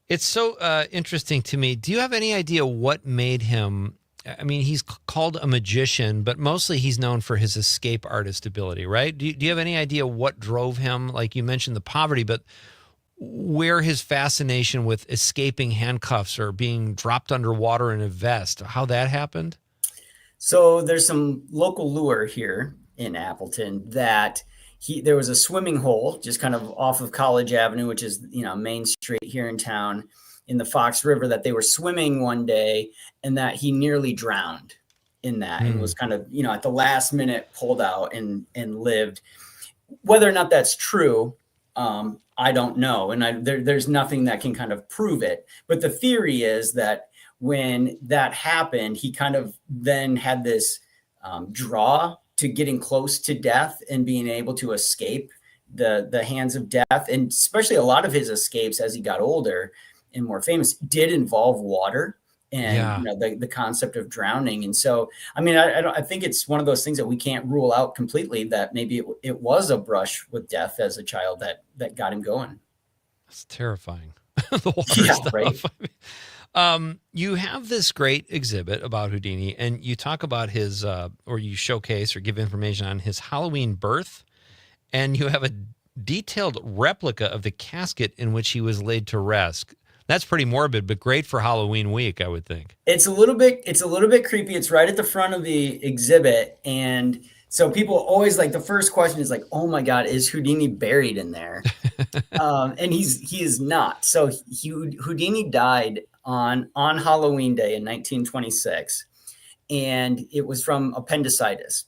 It's so interesting to me. Do you have any idea what made him? I mean, he's called a magician, but mostly he's known for his escape artist ability, right? Do you have any idea what drove him? Like you mentioned the poverty, but where his fascination with escaping handcuffs or being dropped underwater in a vest, how that happened? So there's some local lure here in Appleton that there was a swimming hole just kind of off of College Avenue, which is, Main Street here in town, in the Fox River, that they were swimming one day and that he nearly drowned in that and was kind of, at the last minute pulled out and lived. Whether or not that's true, I don't know. And there's nothing that can kind of prove it. But the theory is that when that happened, he kind of then had this draw to getting close to death and being able to escape the hands of death. And especially a lot of his escapes as he got older and more famous did involve water. and Yeah. the concept of drowning. And so, I mean, I think it's one of those things that we can't rule out completely, that maybe it was a brush with death as a child that got him going. It's terrifying. The water Yeah, stuff. right. You have this great exhibit about Houdini, and you talk about his, or you showcase or give information on his Halloween birth, and you have a detailed replica of the casket in which he was laid to rest. That's pretty morbid, but great for Halloween week, I would think. It's a little bit creepy. It's right at the front of the exhibit. And so people always, like, the first question is like, oh my God, is Houdini buried in there? And he is not. So Houdini died on Halloween Day in 1926, and it was from appendicitis.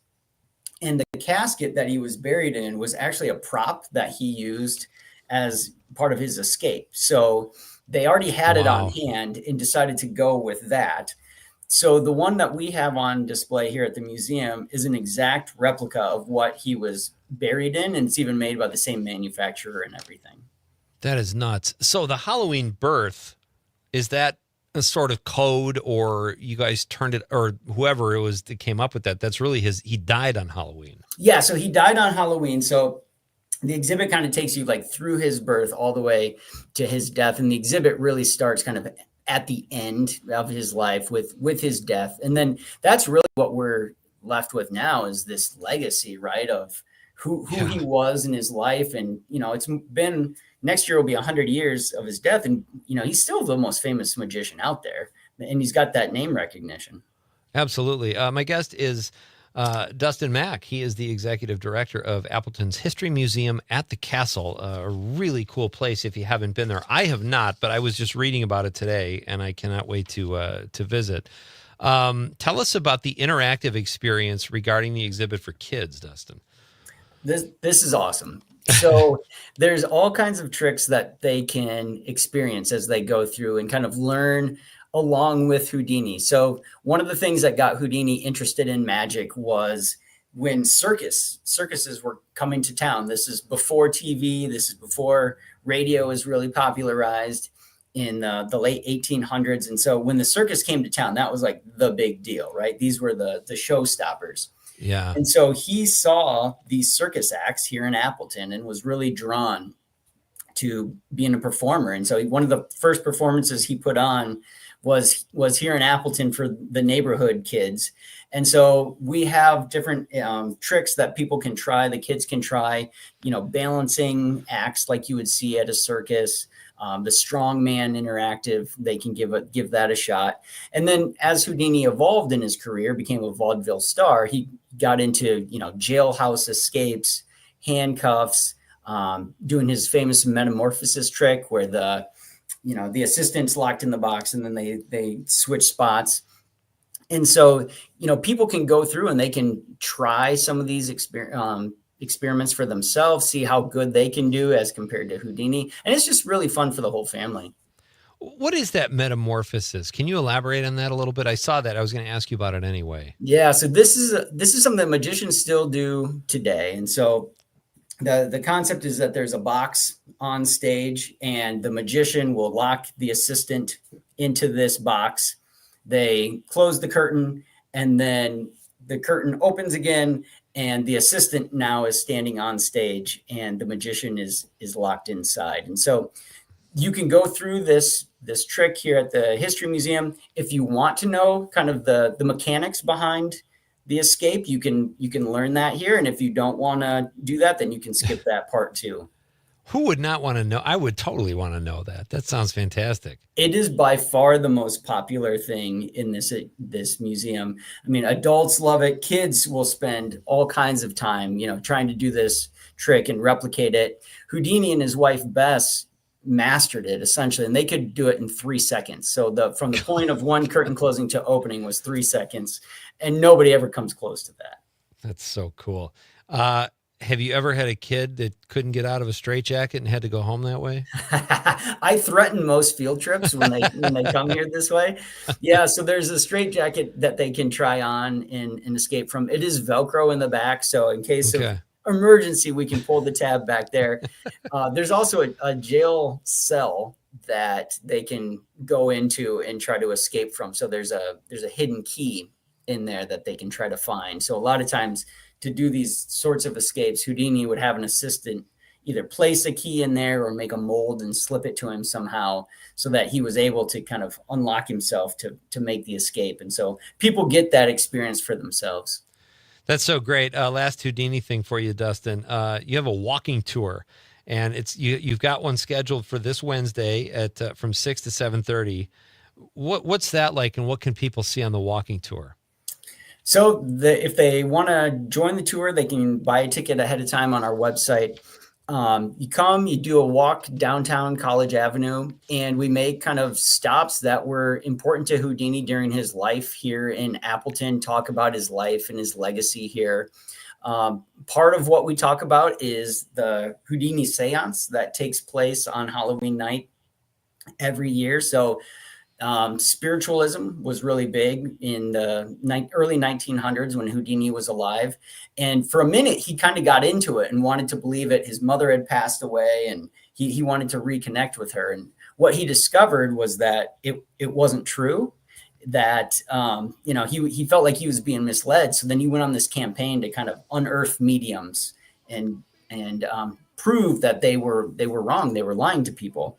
And the casket that he was buried in was actually a prop that he used as part of his escape. So they already had it on hand and decided to go with that. So the one that we have on display here at the museum is an exact replica of what he was buried in, and it's even made by the same manufacturer and everything. That is nuts. So the Halloween birth, is that a sort of code, or you guys turned it, or whoever it was that came up with that? That's really he died on Halloween. Yeah, so he died on Halloween. So the exhibit kind of takes you like through his birth all the way to his death. And the exhibit really starts kind of at the end of his life with his death. And then that's really what we're left with now, is this legacy, right, of who he was in his life. And, it's been, next year will be 100 years of his death. And, he's still the most famous magician out there. And he's got that name recognition. Absolutely. My guest is Dustin Mack. He is the executive director of Appleton's History Museum at the Castle, a really cool place if you haven't been there. I have not, but I was just reading about it today, and I cannot wait to visit. Tell us about the interactive experience regarding the exhibit for kids, Dustin. This is awesome. So there's all kinds of tricks that they can experience as they go through and kind of learn along with Houdini. So one of the things that got Houdini interested in magic was when circuses were coming to town. This is before TV. This is before radio was really popularized in the late 1800s. And so when the circus came to town, that was like the big deal, right? These were the showstoppers. Yeah. And so he saw these circus acts here in Appleton and was really drawn to being a performer. And so one of the first performances he put on was here in Appleton for the neighborhood kids. And so we have different tricks that people can try, the kids can try, balancing acts like you would see at a circus. The strongman interactive, they can give that a shot. And then as Houdini evolved in his career, became a vaudeville star, he got into, jailhouse escapes, handcuffs, doing his famous metamorphosis trick where the assistant's locked in the box and then they switch spots. And so, people can go through and they can try some of these experiments for themselves, see how good they can do as compared to Houdini. And it's just really fun for the whole family. What is that metamorphosis? Can you elaborate on that a little bit? I saw that. I was going to ask you about it anyway. Yeah. So this is something that magicians still do today. And so the concept is that there's a box on stage and the magician will lock the assistant into this box. They close the curtain and then the curtain opens again and the assistant now is standing on stage and the magician is locked inside. And so you can go through this trick here at the History Museum. If you want to know kind of the mechanics behind the escape, you can learn that here. And if you don't want to do that, then you can skip that part too. Who would not want to know? I would totally want to know that. That sounds fantastic. It is by far the most popular thing in this museum. I mean, adults love it. Kids will spend all kinds of time, trying to do this trick and replicate it. Houdini and his wife, Bess, mastered it essentially, and they could do it in 3 seconds. So from the point of one curtain closing to opening was 3 seconds, and nobody ever comes close to that. That's so cool. Have you ever had a kid that couldn't get out of a straitjacket and had to go home that way? I threaten most field trips when they come here this way. Yeah, so there's a straitjacket that they can try on and escape from. It is Velcro in the back, so in case of emergency, we can pull the tab back there. There's also a jail cell that they can go into and try to escape from. So there's a hidden key in there that they can try to find. So a lot of times to do these sorts of escapes, Houdini would have an assistant either place a key in there or make a mold and slip it to him somehow so that he was able to kind of unlock himself to make the escape. And so people get that experience for themselves. That's so great. Last Houdini thing for you, Dustin. You have a walking tour, and you've got one scheduled for this Wednesday at from 6 to 7:30. What's that like, and what can people see on the walking tour? So if they want to join the tour, they can buy a ticket ahead of time on our website. You come, you do a walk downtown College Avenue, and we make kind of stops that were important to Houdini during his life here in Appleton, talk about his life and his legacy here. Part of what we talk about is the Houdini seance that takes place on Halloween night every year. So spiritualism was really big in the early 1900s when Houdini was alive. And for a minute, he kind of got into it and wanted to believe it. His mother had passed away and he wanted to reconnect with her. And what he discovered was that it wasn't true, that, he felt like he was being misled. So then he went on this campaign to kind of unearth mediums and prove that they were wrong. They were lying to people.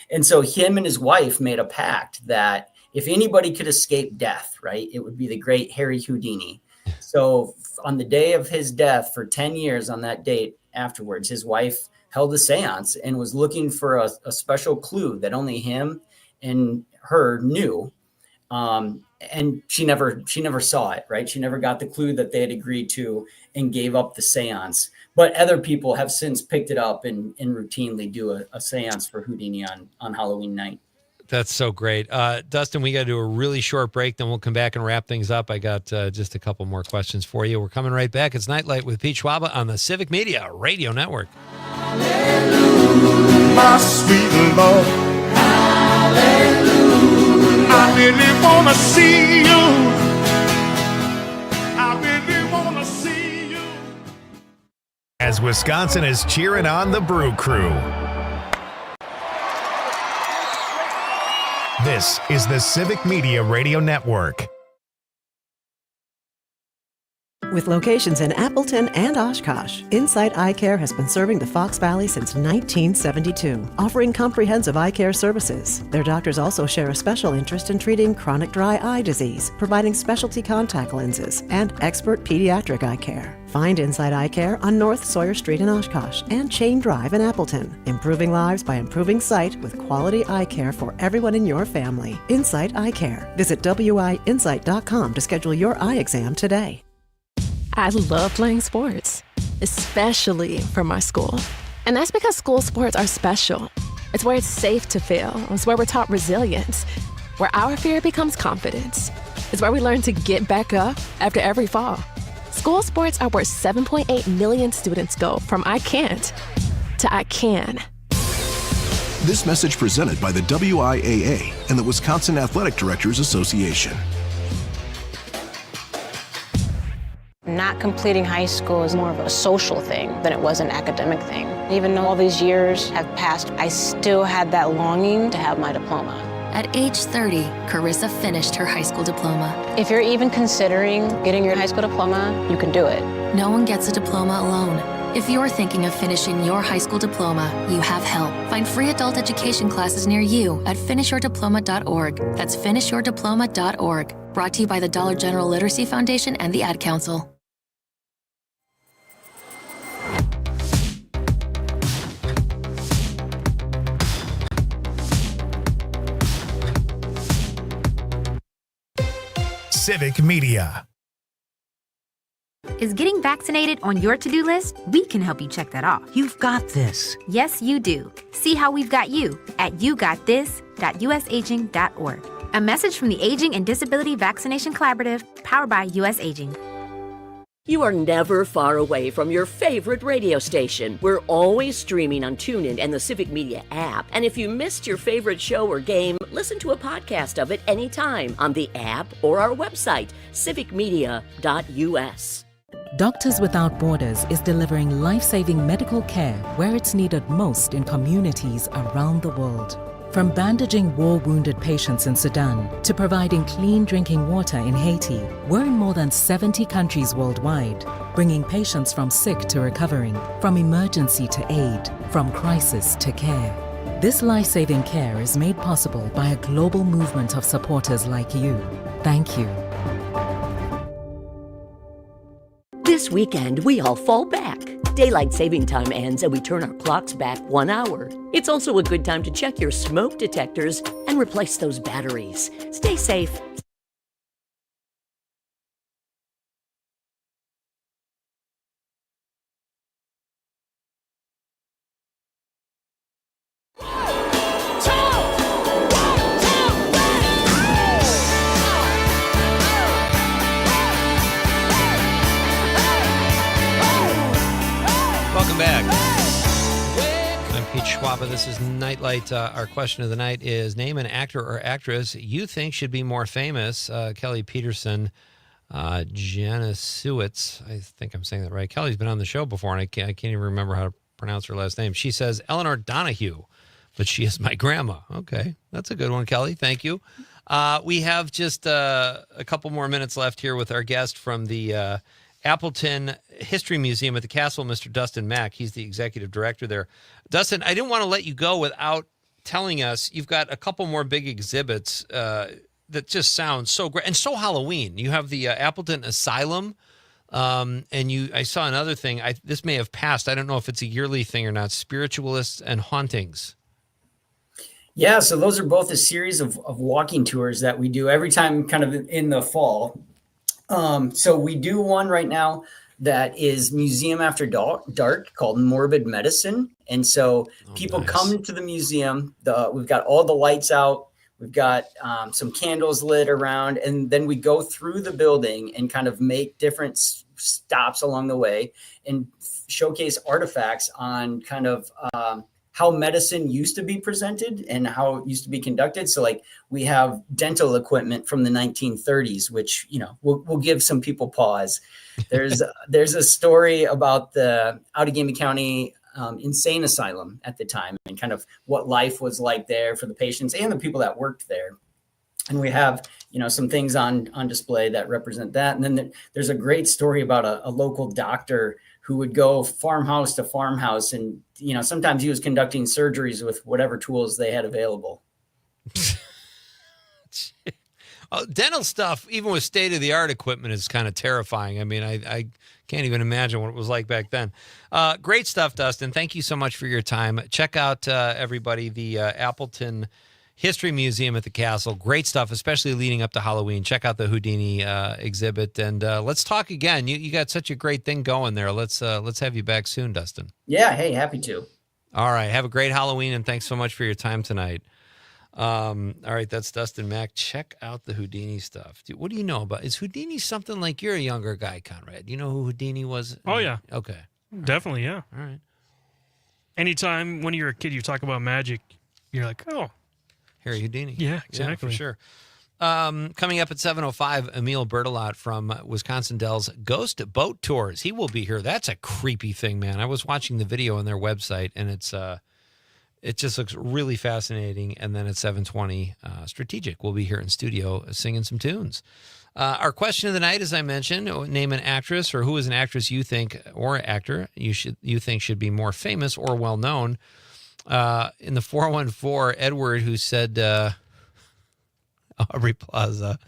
And so him and his wife made a pact that if anybody could escape death, right, it would be the great Harry Houdini. So on the day of his death, for 10 years on that date afterwards, his wife held a seance and was looking for a special clue that only him and her knew. And she never saw it, right? She never got the clue that they had agreed to and gave up the seance. But other people have since picked it up and routinely do a seance for Houdini on Halloween night. That's so great. Dustin, we got to do a really short break, then we'll come back and wrap things up. I got just a couple more questions for you. We're coming right back. It's Nite Lite with Pete Schwaba on the Civic Media Radio Network. Hallelujah, my sweet Lord. Hallelujah. I really want to see you. I really want to see you. As Wisconsin is cheering on the Brew Crew. This is the Civic Media Radio Network. With locations in Appleton and Oshkosh, Insight Eye Care has been serving the Fox Valley since 1972, offering comprehensive eye care services. Their doctors also share a special interest in treating chronic dry eye disease, providing specialty contact lenses, and expert pediatric eye care. Find Insight Eye Care on North Sawyer Street in Oshkosh and Chain Drive in Appleton. Improving lives by improving sight with quality eye care for everyone in your family. Insight Eye Care. Visit wiinsight.com to schedule your eye exam today. I love playing sports, especially for my school. And that's because school sports are special. It's where it's safe to fail. It's where we're taught resilience, where our fear becomes confidence. It's where we learn to get back up after every fall. School sports are where 7.8 million students go from I can't to I can. This message presented by the WIAA and the Wisconsin Athletic Directors Association. Not completing high school is more of a social thing than it was an academic thing. Even though all these years have passed, I still had that longing to have my diploma. At age 30, Carissa finished her high school diploma. If you're even considering getting your high school diploma, you can do it. No one gets a diploma alone. If you're thinking of finishing your high school diploma, you have help. Find free adult education classes near you at finishyourdiploma.org. That's finishyourdiploma.org. Brought to you by the Dollar General Literacy Foundation and the Ad Council. Civic Media. Is getting vaccinated on your to-do list? We can help you check that off. You've got this. Yes, you do. See how we've got you at yougotthis.usaging.org. A message from the Aging and Disability Vaccination Collaborative, powered by US Aging. You are never far away from your favorite radio station. We're always streaming on TuneIn and the Civic Media app. And if you missed your favorite show or game, listen to a podcast of it anytime on the app or our website, civicmedia.us. Doctors Without Borders is delivering life-saving medical care where it's needed most in communities around the world. From bandaging war-wounded patients in Sudan to providing clean drinking water in Haiti, we're in more than 70 countries worldwide, bringing patients from sick to recovering, from emergency to aid, from crisis to care. This life-saving care is made possible by a global movement of supporters like you. Thank you. This weekend, we all fall back. Daylight saving time ends and we turn our clocks back 1 hour. It's also a good time to check your smoke detectors and replace those batteries. Stay safe. Welcome back. I'm Pete Schwaba. This is Nite Lite. Our question of the night is, name an actor or actress you think should be more famous. Kelly Peterson, Janasiewicz, I think I'm saying that right. Kelly's been on the show before, and I can't even remember how to pronounce her last name. She says Eleanor Donahue, but she is my grandma. Okay, that's a good one, Kelly. Thank you. We have just a couple more minutes left here with our guest from the Appleton History Museum at the Castle, Mr. Dustin Mack. He's the executive director there. Dustin, I didn't want to let you go without telling us you've got a couple more big exhibits that just sound so great and so Halloween. You have the Appleton Asylum, and I saw another thing. This may have passed. I don't know if it's a yearly thing or not. Spiritualists and Hauntings. Yeah, so those are both a series of walking tours that we do every time kind of in the fall. So we do one right now that is Museum After Dark called Morbid Medicine. And so people come to the museum, we've got all the lights out, we've got some candles lit around, and then we go through the building and kind of make different stops along the way and showcase artifacts on kind of how medicine used to be presented and how it used to be conducted. So like we have dental equipment from the 1930s, which, you know, will give some people pause. There's a story about the Outagamie County insane asylum at the time and kind of what life was like there for the patients and the people that worked there. And we have, you know, some things on display that represent that. And then there's a great story about a local doctor who would go farmhouse to farmhouse. And, you know, sometimes he was conducting surgeries with whatever tools they had available. Dental stuff, even with state-of-the-art equipment, is kind of terrifying. I mean, I can't even imagine what it was like back then. Great stuff, Dustin. Thank you so much for your time. Check out, everybody, the Appleton History Museum at the Castle. Great stuff, especially leading up to Halloween. Check out the Houdini exhibit, and let's talk again. You got such a great thing going there. Let's have you back soon, Dustin. Yeah, hey, happy to. All right, have a great Halloween, and thanks so much for your time tonight. All right, that's Dustin Mack. Check out the Houdini stuff. Dude, what do you know about? Is Houdini something like, you're a younger guy, Conrad? You know who Houdini was? Oh yeah, okay, definitely, yeah. All right. Anytime when you're a kid, you talk about magic, you're like, oh. Harry Houdini. Yeah, exactly. Yeah, for sure. Coming up at 7:05, Emil Bertolot from Wisconsin Dells Ghost Boat Tours. He will be here. That's a creepy thing, man. I was watching the video on their website, and it just looks really fascinating. And then at 7:20, Strategic will be here in studio singing some tunes. Our question of the night, as I mentioned, name an actress or who is an actress you think or actor you think should be more famous or well known. In the 414, Edward, who said Aubrey Plaza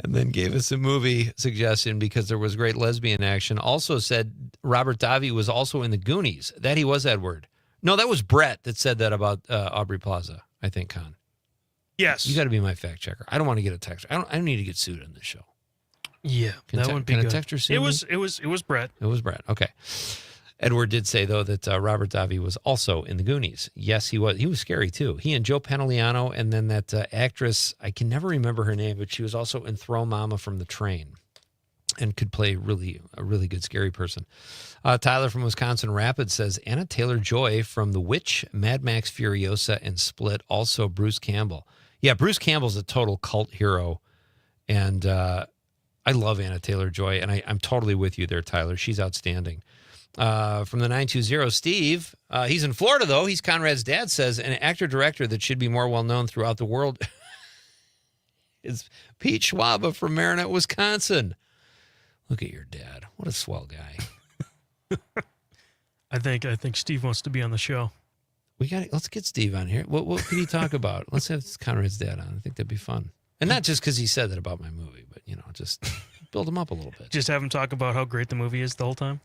and then gave us a movie suggestion because there was great lesbian action, also said Robert Davi was also in the Goonies. That he was, Edward. No, that was Brett that said that about Aubrey Plaza, I think, Con. Yes. You got to be my fact checker. I don't want to get a text. I don't need to get sued on this show. Yeah, that wouldn't be good. good. Can a texter sue It me? was Brett. It was Brett. Okay. Edward did say, though, that Robert Davi was also in the Goonies. Yes, he was. He was scary, too. He and Joe Pantoliano, and then that actress, I can never remember her name, but she was also in Throw Mama from the Train and could play a really good scary person. Tyler from Wisconsin Rapids says, Anna Taylor-Joy from The Witch, Mad Max Furiosa, and Split. Also Bruce Campbell. Yeah, Bruce Campbell's a total cult hero, and I love Anna Taylor-Joy, and I'm totally with you there, Tyler. She's outstanding. From the 920, Steve. He's in Florida, though. He's Conrad's dad, says, an actor-director that should be more well-known throughout the world is Pete Schwaba from Marinette, Wisconsin. Look at your dad. What a swell guy. I think Steve wants to be on the show. Let's get Steve on here. What can he talk about? Let's have Conrad's dad on. I think that'd be fun. And not just because he said that about my movie, but, just build him up a little bit. Just have him talk about how great the movie is the whole time.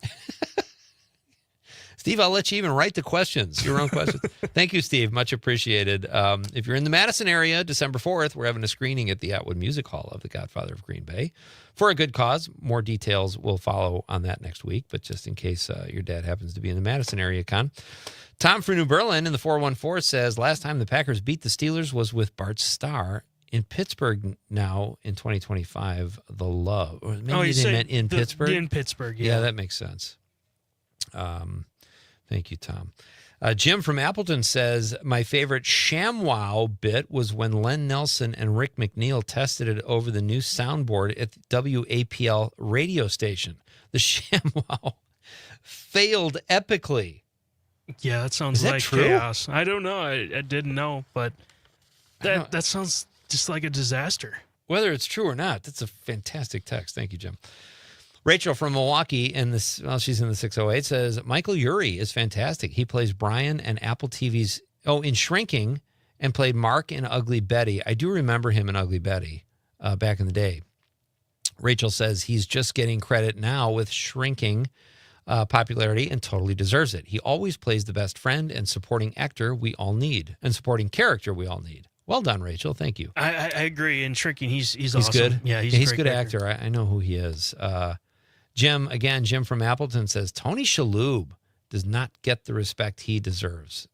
Steve, I'll let you even write the questions, your own questions. Thank you, Steve. Much appreciated. If you're in the Madison area, December 4th, we're having a screening at the Atwood Music Hall of The Godfather of Green Bay for a good cause. More details will follow on that next week, but just in case your dad happens to be in the Madison area, Con. Tom from New Berlin in the 414 says, last time the Packers beat the Steelers was with Bart Starr. In Pittsburgh now, in 2025, the love. Or maybe they meant in Pittsburgh? In Pittsburgh, yeah. Yeah, that makes sense. Thank you, Tom. Jim from Appleton says, my favorite ShamWow bit was when Len Nelson and Rick McNeil tested it over the new soundboard at the WAPL radio station. The ShamWow failed epically. Yeah, that sounds Is that like true? chaos. I don't know. I didn't know, but that sounds just like a disaster. Whether it's true or not, that's a fantastic text. Thank you, Jim. Rachel from Milwaukee, she's in the 608, says, Michael Urie is fantastic. He plays Brian and Apple TV's, in Shrinking, and played Mark in Ugly Betty. I do remember him in Ugly Betty back in the day. Rachel says he's just getting credit now with Shrinking popularity and totally deserves it. He always plays the best friend and supporting actor we all need, and supporting character we all need. Well done, Rachel. Thank you. I agree. In Shrinking, he's awesome. Good. Yeah, he's a a good great actor. I know who he is. Jim from Appleton says, Tony Shalhoub does not get the respect he deserves.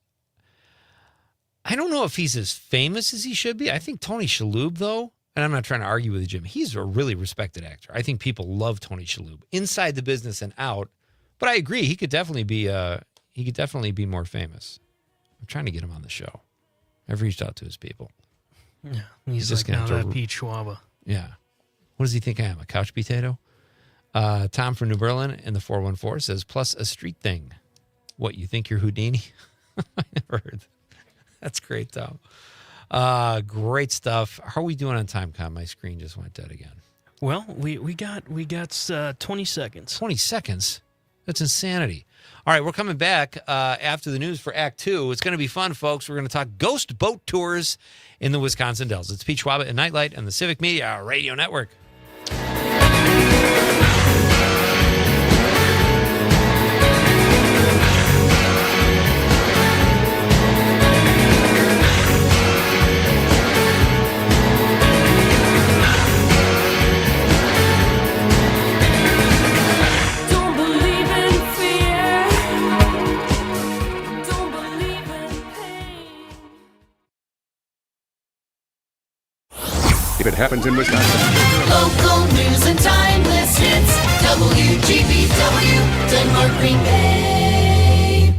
I don't know if he's as famous as he should be. I think Tony Shalhoub, though, and I'm not trying to argue with you, Jim, he's a really respected actor. I think people love Tony Shalhoub inside the business and out. But I agree, he could definitely be more famous. I'm trying to get him on the show. I've reached out to his people. Yeah, he's just like now gonna that Pete Schwaba. Yeah. What does he think I am, a couch potato? Tom from New Berlin in the 414 says, plus a street thing. What, you think you're Houdini? I never heard that. That's great, Tom. Great stuff. How are we doing on time, Con? My screen just went dead again. Well, we got 20 seconds. 20 seconds? That's insanity. All right, we're coming back after the news for Act 2. It's going to be fun, folks. We're going to talk ghost boat tours in the Wisconsin Dells. It's Pete Schwaba and Nite Lite and the Civic Media Radio Network. If it happens in Wisconsin. Local news and timeless hits. WGBW, Denmark, Green Bay.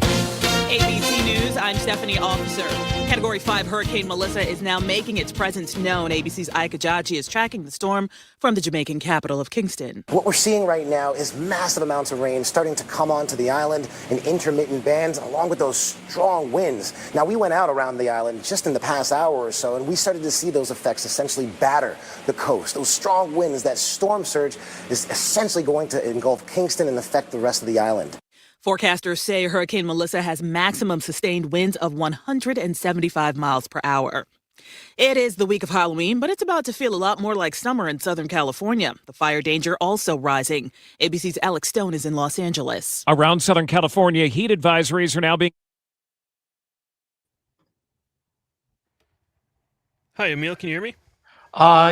ABC News, I'm Stephanie Officer. Category 5 Hurricane Melissa is now making its presence known. ABC's Ike Ajaji is tracking the storm from the Jamaican capital of Kingston. What we're seeing right now is massive amounts of rain starting to come onto the island in intermittent bands, along with those strong winds. Now, we went out around the island just in the past hour or so, and we started to see those effects essentially batter the coast. Those strong winds, that storm surge is essentially going to engulf Kingston and affect the rest of the island. Forecasters say Hurricane Melissa has maximum sustained winds of 175 miles per hour. It is the week of Halloween, but it's about to feel a lot more like summer in Southern California. The fire danger also rising. ABC's Alex Stone is in Los Angeles. Around Southern California, heat advisories are now being... Hi, Emil, can you hear me?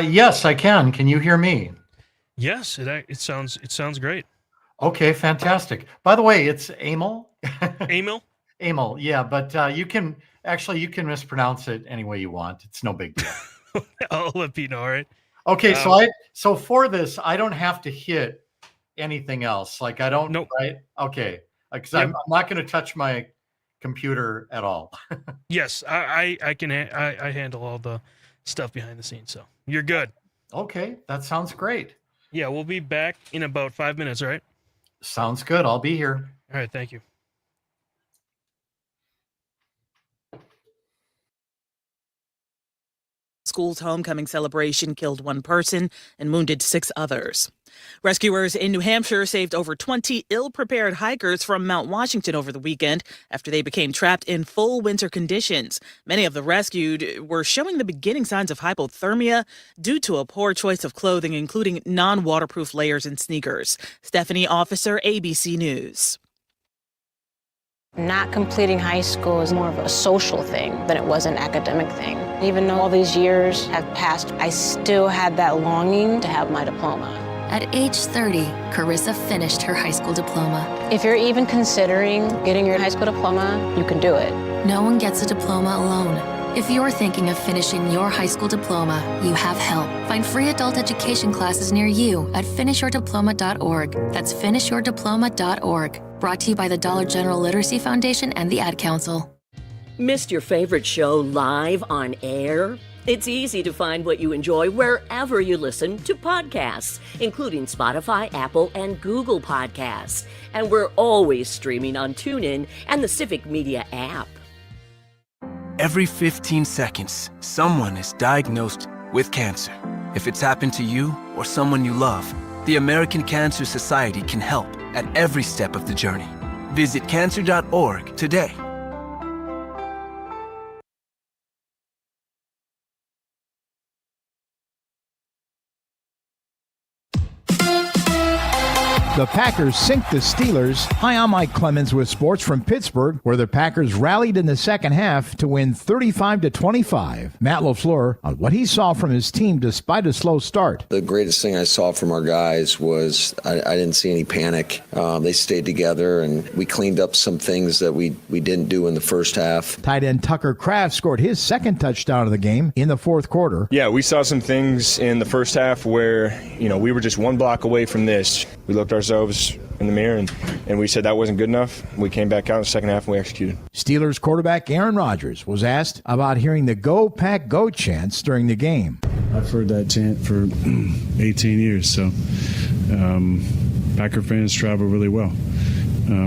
Yes, I can. Can you hear me? Yes, it sounds great. Okay, fantastic. By the way, it's Emil. Emil? Emil, yeah, but you can mispronounce it any way you want. It's no big deal. I'll let Pete know, all right? Okay, so for this, I don't have to hit anything else. Like I don't, nope. Right? Okay, because I'm not going to touch my computer at all. Yes, I can. I handle all the stuff behind the scenes, so you're good. Okay, that sounds great. Yeah, we'll be back in about 5 minutes, all right? Sounds good. I'll be here. All right, thank you. School's homecoming celebration killed one person and wounded 6 others. Rescuers in New Hampshire saved over 20 ill-prepared hikers from Mount Washington over the weekend after they became trapped in full winter conditions. Many of the rescued were showing the beginning signs of hypothermia due to a poor choice of clothing, including non-waterproof layers and sneakers. Stephanie Officer, ABC News. Not completing high school is more of a social thing than it was an academic thing. Even though all these years have passed, I still had that longing to have my diploma. At age 30, Carissa finished her high school diploma. If you're even considering getting your high school diploma, you can do it. No one gets a diploma alone. If you're thinking of finishing your high school diploma, you have help. Find free adult education classes near you at finishyourdiploma.org. That's finishyourdiploma.org. Brought to you by the Dollar General Literacy Foundation and the Ad Council. Missed your favorite show live on air? It's easy to find what you enjoy wherever you listen to podcasts, including Spotify, Apple, and Google Podcasts. And we're always streaming on TuneIn and the Civic Media app. Every 15 seconds, someone is diagnosed with cancer. If it's happened to you or someone you love, the American Cancer Society can help at every step of the journey. Visit cancer.org today. The Packers sink the Steelers. Hi, I'm Mike Clemens with sports from Pittsburgh, where the Packers rallied in the second half to win 35-25. Matt LaFleur on what he saw from his team despite a slow start. The greatest thing I saw from our guys was I didn't see any panic. They stayed together, and we cleaned up some things that we didn't do in the first half. Tight end Tucker Kraft scored his second touchdown of the game in the fourth quarter. Yeah, we saw some things in the first half where, we were just one block away from this. We looked ourselves in the mirror and we said that wasn't good enough. We came back out in the second half and we executed. Steelers quarterback Aaron Rodgers was asked about hearing the Go Pack Go chants during the game. I've heard that chant for 18 years, so Packer fans travel really well.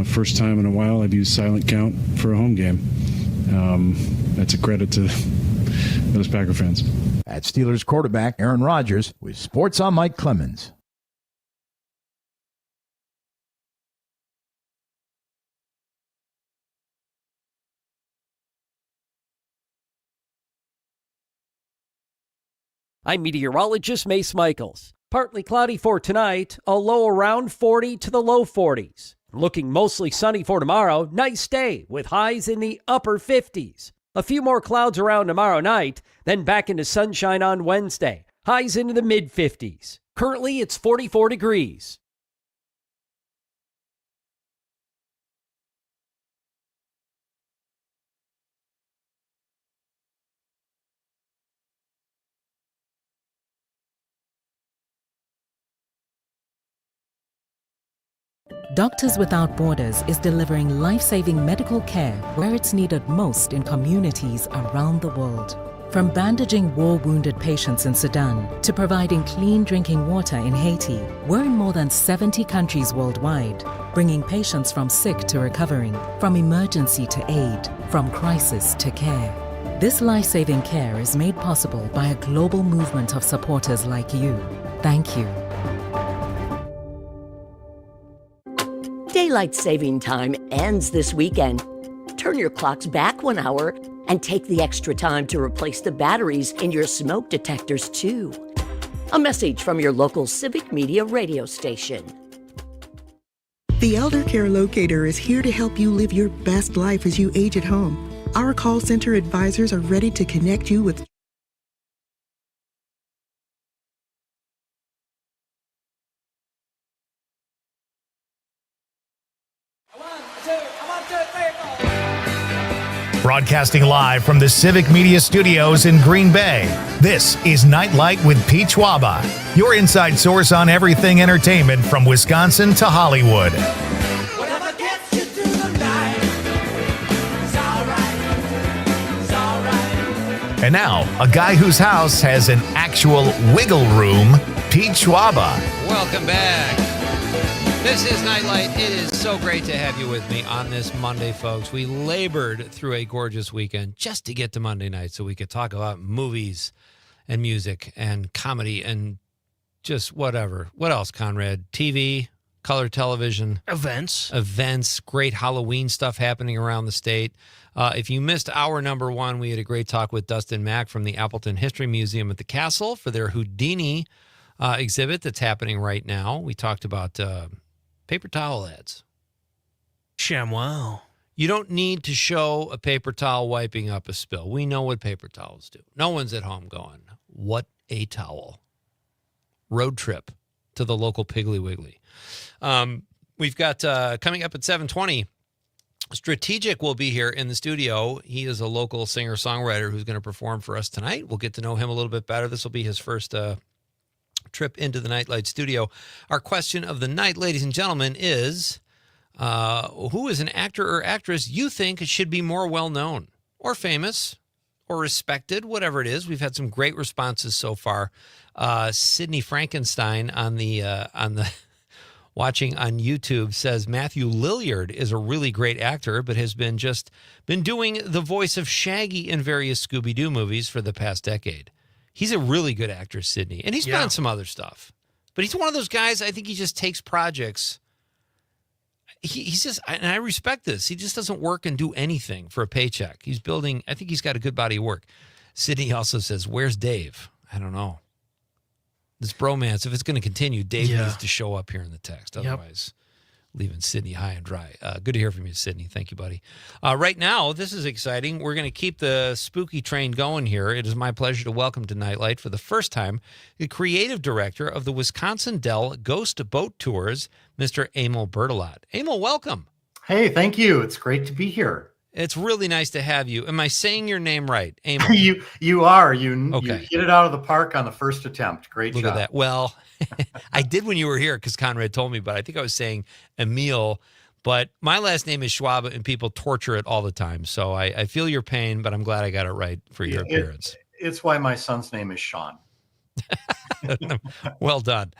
First time in a while I've used silent count for a home game. That's a credit to those Packer fans. At Steelers quarterback Aaron Rodgers with Sports on Mike Clemens. I'm meteorologist Mace Michaels. Partly cloudy for tonight, a low around 40 to the low 40s. Looking mostly sunny for tomorrow, nice day with highs in the upper 50s. A few more clouds around tomorrow night, then back into sunshine on Wednesday. Highs into the mid-50s. Currently, it's 44 degrees. Doctors Without Borders is delivering life-saving medical care where it's needed most in communities around the world. From bandaging war-wounded patients in Sudan to providing clean drinking water in Haiti, we're in more than 70 countries worldwide, bringing patients from sick to recovering, from emergency to aid, from crisis to care. This life-saving care is made possible by a global movement of supporters like you. Thank you. Daylight saving time ends this weekend. Turn your clocks back 1 hour and take the extra time to replace the batteries in your smoke detectors, too. A message from your local Civic Media radio station. The Elder Care Locator is here to help you live your best life as you age at home. Our call center advisors are ready to connect you with Broadcasting live from the Civic Media Studios in Green Bay, this is Nite Lite with Pete Schwaba, your inside source on everything entertainment from Wisconsin to Hollywood. Whatever gets you through the night, it's all right. And now, a guy whose house has an actual wiggle room, Pete Schwaba. Welcome back. This is Nite Lite. It is so great to have you with me on this Monday, folks. We labored through a gorgeous weekend just to get to Monday night so we could talk about movies and music and comedy and just whatever. What else, Conrad? TV, color television. Events, great Halloween stuff happening around the state. If you missed hour number one, we had a great talk with Dustin Mack from the Appleton History Museum at the Castle for their Houdini exhibit that's happening right now. We talked about paper towel ads. ShamWow. You don't need to show a paper towel wiping up a spill. We know what paper towels do. No one's at home going, what a towel. Road trip to the local Piggly Wiggly. We've got coming up at 7:20, Strategic will be here in the studio. He is a local singer-songwriter who's going to perform for us tonight. We'll get to know him a little bit better. This will be his first trip into the Nite Lite studio. Our question of the night, ladies and gentlemen, is who is an actor or actress you think should be more well-known or famous or respected, whatever it is? We've had some great responses so far. Sydney Frankenstein on the watching on YouTube says Matthew Lillard is a really great actor, but has been doing the voice of Shaggy in various Scooby-Doo movies for the past decade. He's a really good actor, Sydney, and he's been on some other stuff. But he's one of those guys, I think he just takes projects. He's just, and I respect this, he just doesn't work and do anything for a paycheck. He's building, I think he's got a good body of work. Sydney also says, where's Dave? I don't know. This bromance, if it's going to continue, Dave needs to show up here in the text. Otherwise, leaving Sydney high and dry. Good to hear from you, Sydney. Thank you, buddy. Right now, this is exciting. We're going to keep the spooky train going here. It is my pleasure to welcome to Nite Lite for the first time the creative director of the Wisconsin Dell Ghost Boat Tours, Mr. Emil Bertolat. Emil, welcome. Hey, thank you. It's great to be here. It's really nice to have you. Am I saying your name right, Emil? You are. You Okay. hit it out of the park on the first attempt. Great Look job. at that. Well, I did when you were here because Conrad told me, but I think I was saying Emil. But my last name is Schwaba, and people torture it all the time. So I feel your pain, but I'm glad I got it right for your appearance. It's why my son's name is Sean. Well done.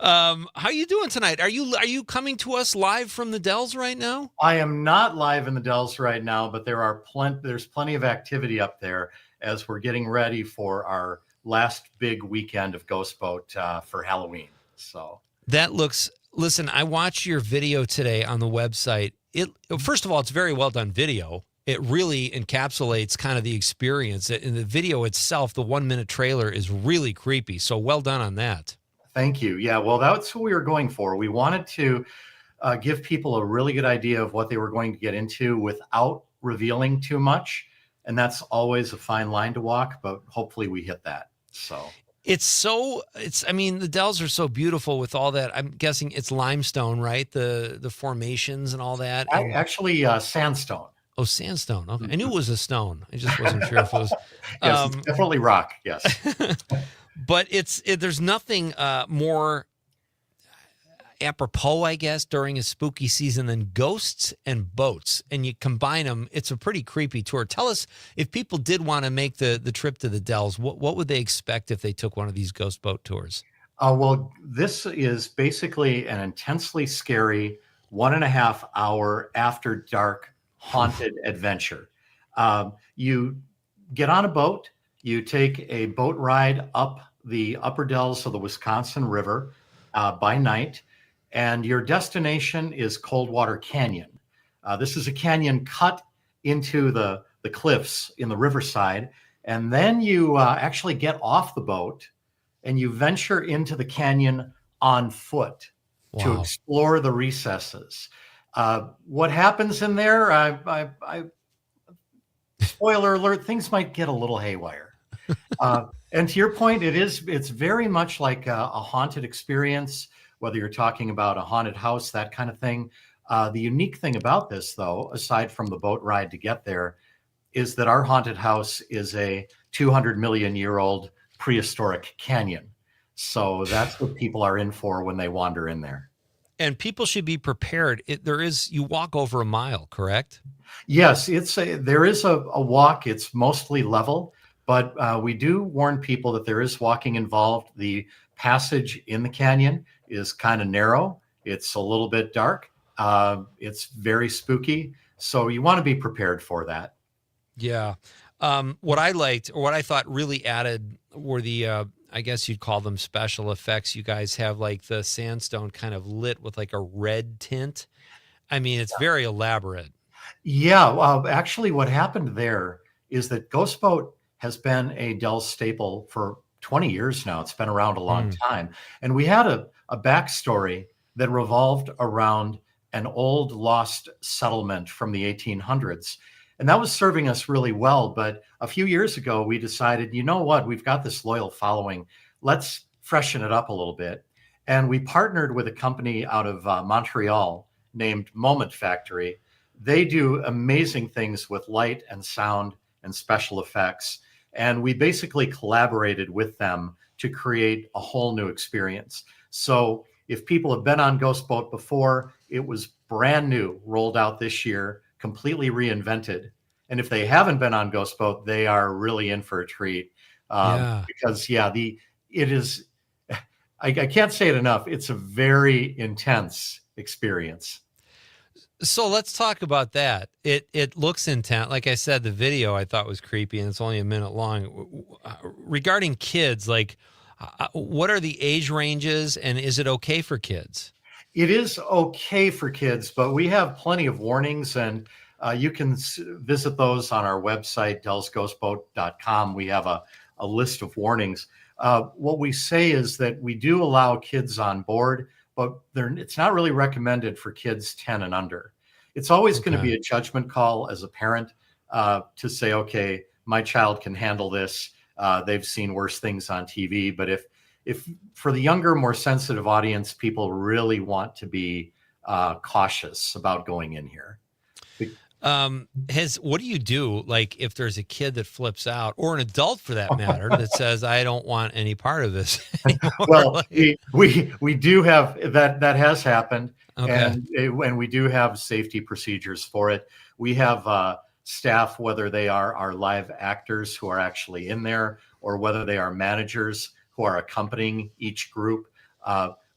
How you doing tonight? Are you coming to us live from the Dells right now? I am not live in the Dells right now, but there's plenty of activity up there as we're getting ready for our last big weekend of Ghost Boat for Halloween. So that looks. Listen, I watched your video today on the website. First of all, it's very well done video. It really encapsulates kind of the experience. In the video itself, the 1-minute trailer is really creepy. So well done on that. Thank you. Yeah, well, that's what we were going for. We wanted to give people a really good idea of what they were going to get into without revealing too much. And that's always a fine line to walk, but hopefully we hit that. So I mean, the Dells are so beautiful with all that. I'm guessing it's limestone, right? The formations and all that. Actually, sandstone. Oh, sandstone. Okay. I knew it was a stone. I just wasn't sure if it was. Yes, it's definitely rock. Yes. But there's nothing more apropos, I guess, during a spooky season than ghosts and boats. And you combine them, it's a pretty creepy tour. Tell us, if people did want to make the trip to the Dells, what would they expect if they took one of these ghost boat tours? Well, this is basically an intensely scary 1.5 hour after dark haunted adventure. You get on a boat, you take a boat ride up the upper dells of the Wisconsin River by night, and your destination is Coldwater Canyon. This is a canyon cut into the cliffs in the riverside, and then you actually get off the boat and you venture into the canyon on foot to explore the recesses. What happens in there? I spoiler alert, things might get a little haywire. And to your point, it's very much like a haunted experience, whether you're talking about a haunted house, that kind of thing. The unique thing about this, though, aside from the boat ride to get there, is that our haunted house is a 200 million year old prehistoric canyon. So that's what people are in for when they wander in there. And people should be prepared. You walk over a mile, correct? Yes, there is a walk. It's mostly level, but we do warn people that there is walking involved. The passage in the canyon is kind of narrow, It's a little bit dark. It's very spooky. So you want to be prepared for that. Yeah. What I liked, or what I thought really added, were the I guess you'd call them special effects. You guys have like the sandstone kind of lit with like a red tint. I mean, it's very elaborate. Yeah, actually, what happened there is that Ghost Boat has been a Dell staple for 20 years now. It's been around a long time. And we had a backstory that revolved around an old lost settlement from the 1800s. And that was serving us really well. But a few years ago, we decided, you know what, we've got this loyal following. Let's freshen it up a little bit. And we partnered with a company out of Montreal named Moment Factory. They do amazing things with light and sound and special effects. And we basically collaborated with them to create a whole new experience. So if people have been on Ghost Boat before, it was brand new, rolled out this year, completely reinvented. And if they haven't been on Ghost Boat, they are really in for a treat. Because it is, I can't say it enough. It's a very intense experience. So let's talk about that. It looks intense. Like I said, the video I thought was creepy, and it's only a minute long. Regarding kids, like, what are the age ranges, and is it okay for kids? It is okay for kids, but we have plenty of warnings, and you can visit those on our website, dellsghostboat.com. We have a list of warnings. What we say is that we do allow kids on board, but it's not really recommended for kids 10 and under. It's always going to be a judgment call as a parent to say, okay, my child can handle this. They've seen worse things on TV. But if for the younger, more sensitive audience, people really want to be cautious about going in here. What do you do, like, if there's a kid that flips out, or an adult for that matter, that says, I don't want any part of this anymore? Well, we do have that has happened. And we do have safety procedures for it. We have staff, whether they are our live actors who are actually in there, or whether they are managers who are accompanying each group.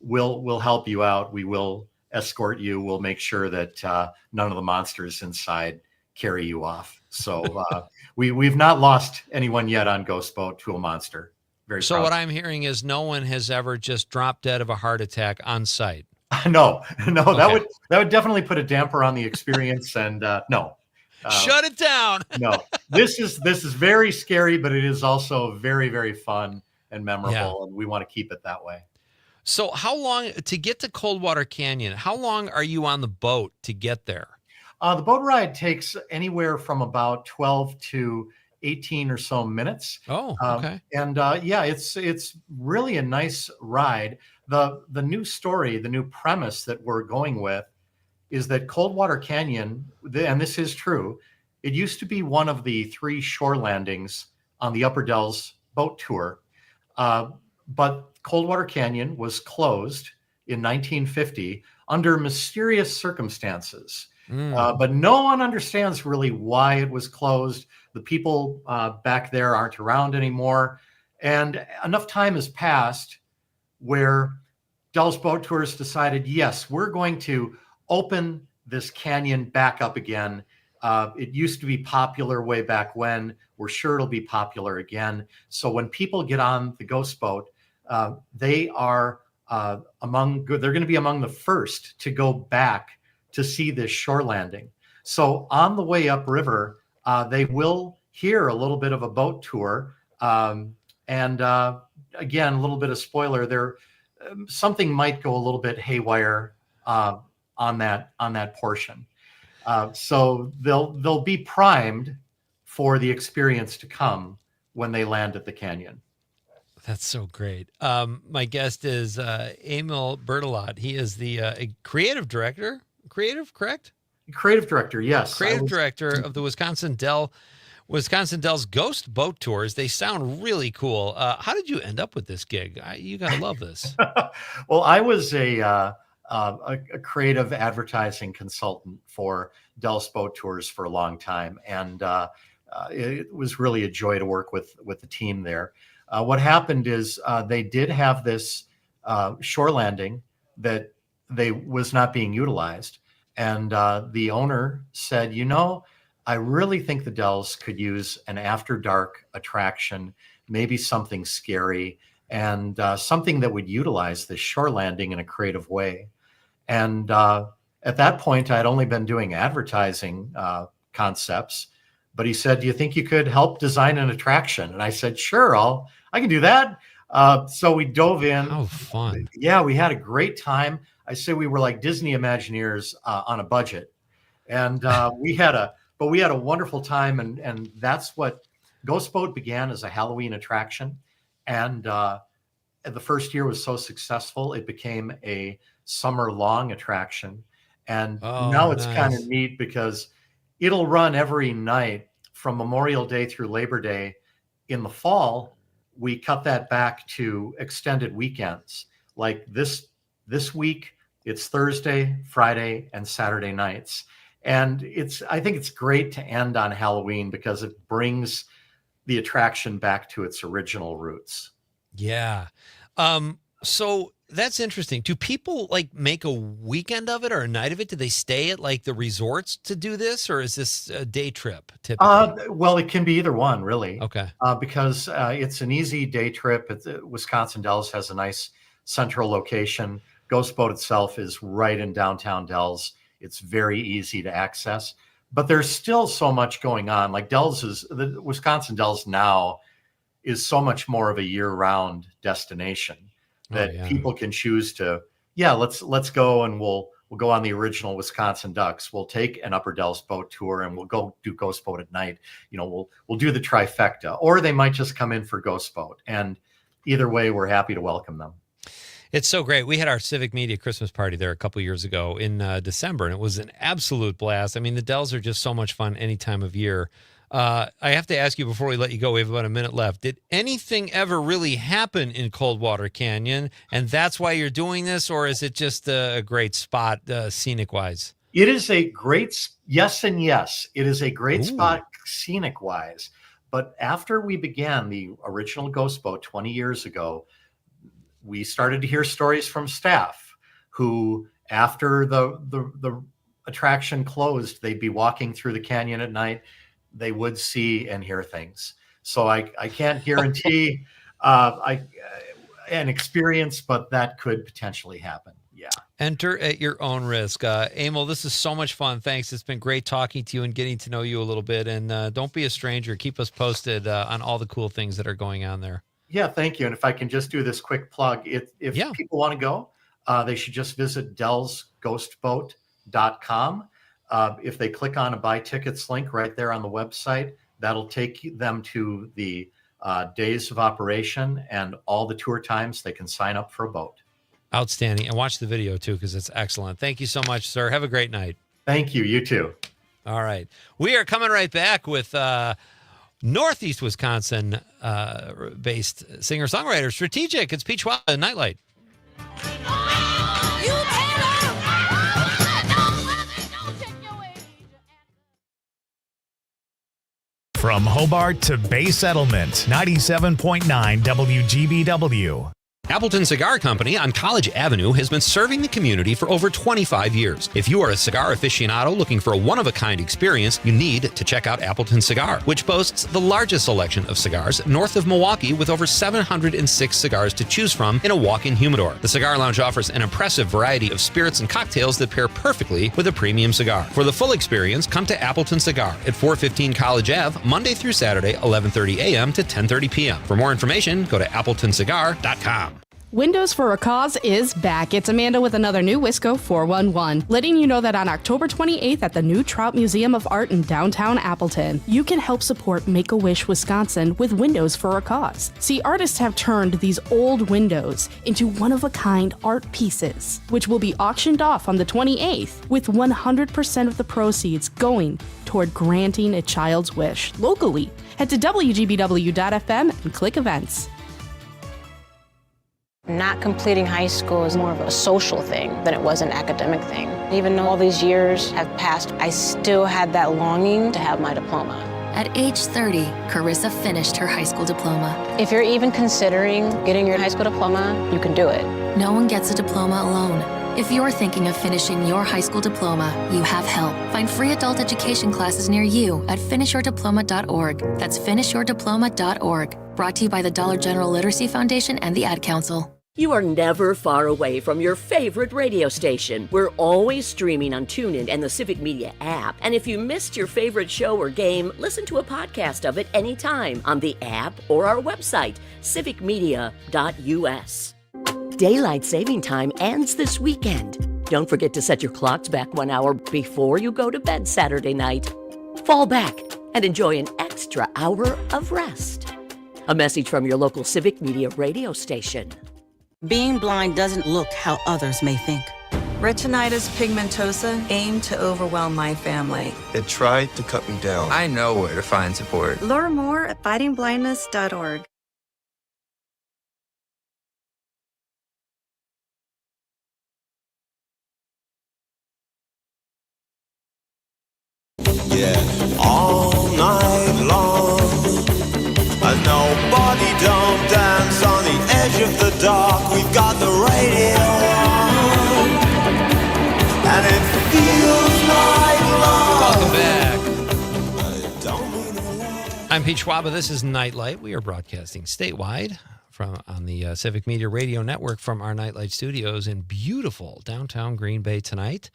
We'll help you out. We will escort you. We'll make sure that none of the monsters inside carry you off. So we've not lost anyone yet on Ghost Boat to a monster. Very so proud. what I'm hearing is no one has ever just dropped dead of a heart attack on site. No, Okay. that would definitely put a damper on the experience. And no, shut it down. No, this is very scary, but it is also very, very fun and memorable, and we want to keep it that way. So how long to get to Coldwater Canyon? How long are you on the boat to get there? The boat ride takes anywhere from about 12 to 18 or so minutes. Oh, okay. It's really a nice ride. The new story, the new premise that we're going with is that Coldwater Canyon, and this is true, it used to be one of the 3 shore landings on the Upper Dells boat tour. But Coldwater Canyon was closed in 1950 under mysterious circumstances. But no one understands really why it was closed. The people back there aren't around anymore. And enough time has passed where Dells Boat Tours decided, yes, we're going to open this canyon back up again. It used to be popular way back when. We're sure it'll be popular again. So when people get on the Ghost Boat, they are they're going to be among the first to go back to see this shore landing. So on the way upriver, they will hear a little bit of a boat tour. Again, a little bit of spoiler there. Something might go a little bit haywire on that portion. So they'll be primed for the experience to come when they land at the canyon. That's so great. My guest is Emil Bertolot. He is the creative director. Correct? Creative director, yes. Creative director of the Wisconsin Dells Ghost Boat Tours. They sound really cool. How did you end up with this gig? You gotta love this. Well, I was a creative advertising consultant for Dells Boat Tours for a long time, and it was really a joy to work with the team there. What happened is they did have this shore landing that they was not being utilized. And the owner said, I really think the Dells could use an after dark attraction, maybe something scary, and something that would utilize this shore landing in a creative way. And at that point, I'd only been doing advertising concepts, but he said, do you think you could help design an attraction? And I said, sure, I can do that. So we dove in. How fun. Yeah, we had a great time. I say we were like Disney Imagineers on a budget. And we had a wonderful time. And that's what Ghost Boat began as a Halloween attraction. And the first year was so successful, it became a summer-long attraction. And now it's kind of neat because it'll run every night from Memorial Day through Labor Day. In the fall, we cut that back to extended weekends. Like this week, it's Thursday, Friday, and Saturday nights. And I think it's great to end on Halloween because it brings the attraction back to its original roots. Yeah. So that's interesting. Do people like make a weekend of it or a night of it? Do they stay at like the resorts to do this, or is this a day trip typically? Well, it can be either one, really. Okay. Because it's an easy day trip. Wisconsin Dells has a nice central location. Ghost Boat itself is right in downtown Dells. It's very easy to access, but there's still so much going on. Like the Wisconsin Dells now is so much more of a year-round destination that people can choose to, let's go and we'll go on the original Wisconsin Ducks. We'll take an Upper Dells boat tour and we'll go do Ghost Boat at night. We'll do the trifecta, or they might just come in for Ghost Boat. And either way, we're happy to welcome them. It's so great. We had our Civic Media Christmas party there a couple years ago in December, and it was an absolute blast. I mean, the Dells are just so much fun any time of year. I have to ask you before we let you go, we have about a minute left. Did anything ever really happen in Coldwater Canyon, and that's why you're doing this, or is it just a great spot scenic-wise? It is a great, yes and yes. It is a great spot scenic-wise. But after we began the original Ghost Boat 20 years ago, we started to hear stories from staff who, after the attraction closed, they'd be walking through the canyon at night. They would see and hear things. So I can't guarantee an experience, but that could potentially happen. Yeah. Enter at your own risk. Emil, this is so much fun. Thanks. It's been great talking to you and getting to know you a little bit. And don't be a stranger. Keep us posted on all the cool things that are going on there. Yeah, thank you. And if I can just do this quick plug, if people want to go, they should just visit dellsghostboat.com. If they click on a buy tickets link right there on the website, that'll take them to the days of operation and all the tour times they can sign up for a boat. Outstanding. And watch the video too, because it's excellent. Thank you so much, sir. Have a great night. Thank you. You too. All right. We are coming right back with Northeast Wisconsin based singer-songwriter Strategic. It's Pete Schwaba, Nite Lite. From Hobart to Bay Settlement, 97.9 WGBW. Appleton Cigar Company on College Avenue has been serving the community for over 25 years. If you are a cigar aficionado looking for a one-of-a-kind experience, you need to check out Appleton Cigar, which boasts the largest selection of cigars north of Milwaukee with over 706 cigars to choose from in a walk-in humidor. The Cigar Lounge offers an impressive variety of spirits and cocktails that pair perfectly with a premium cigar. For the full experience, come to Appleton Cigar at 415 College Ave, Monday through Saturday, 11:30 a.m. to 10:30 p.m. For more information, go to appletoncigar.com. Windows for a Cause is back. It's Amanda with another new Wisco 411, letting you know that on October 28th at the new Trout Museum of Art in downtown Appleton, you can help support Make-A-Wish Wisconsin with Windows for a Cause. See, artists have turned these old windows into one-of-a-kind art pieces, which will be auctioned off on the 28th, with 100% of the proceeds going toward granting a child's wish locally. Head to WGBW.FM and click events. Not completing high school is more of a social thing than it was an academic thing. Even though all these years have passed, I still had that longing to have my diploma. At age 30, Carissa finished her high school diploma. If you're even considering getting your high school diploma, you can do it. No one gets a diploma alone. If you're thinking of finishing your high school diploma, you have help. Find free adult education classes near you at finishyourdiploma.org. That's finishyourdiploma.org. Brought to you by the Dollar General Literacy Foundation and the Ad Council. You are never far away from your favorite radio station. We're always streaming on TuneIn and the Civic Media app. And if you missed your favorite show or game, listen to a podcast of it anytime on the app or our website, civicmedia.us. Daylight saving time ends this weekend. Don't forget to set your clocks back 1 hour before you go to bed Saturday night. Fall back and enjoy an extra hour of rest. A message from your local Civic Media radio station. Being blind doesn't look how others may think. Retinitis pigmentosa aimed to overwhelm my family. It tried to cut me down. I know where to find support. Learn more at fightingblindness.org. Yeah, all night long. Nobody don't dance on the edge of the dark. We've got the radio on, and it feels like love. Welcome back. I'm Pete Schwaba. This is Nite Lite. We are broadcasting statewide on the Civic Media Radio Network from our Nite Lite studios in beautiful downtown Green Bay tonight.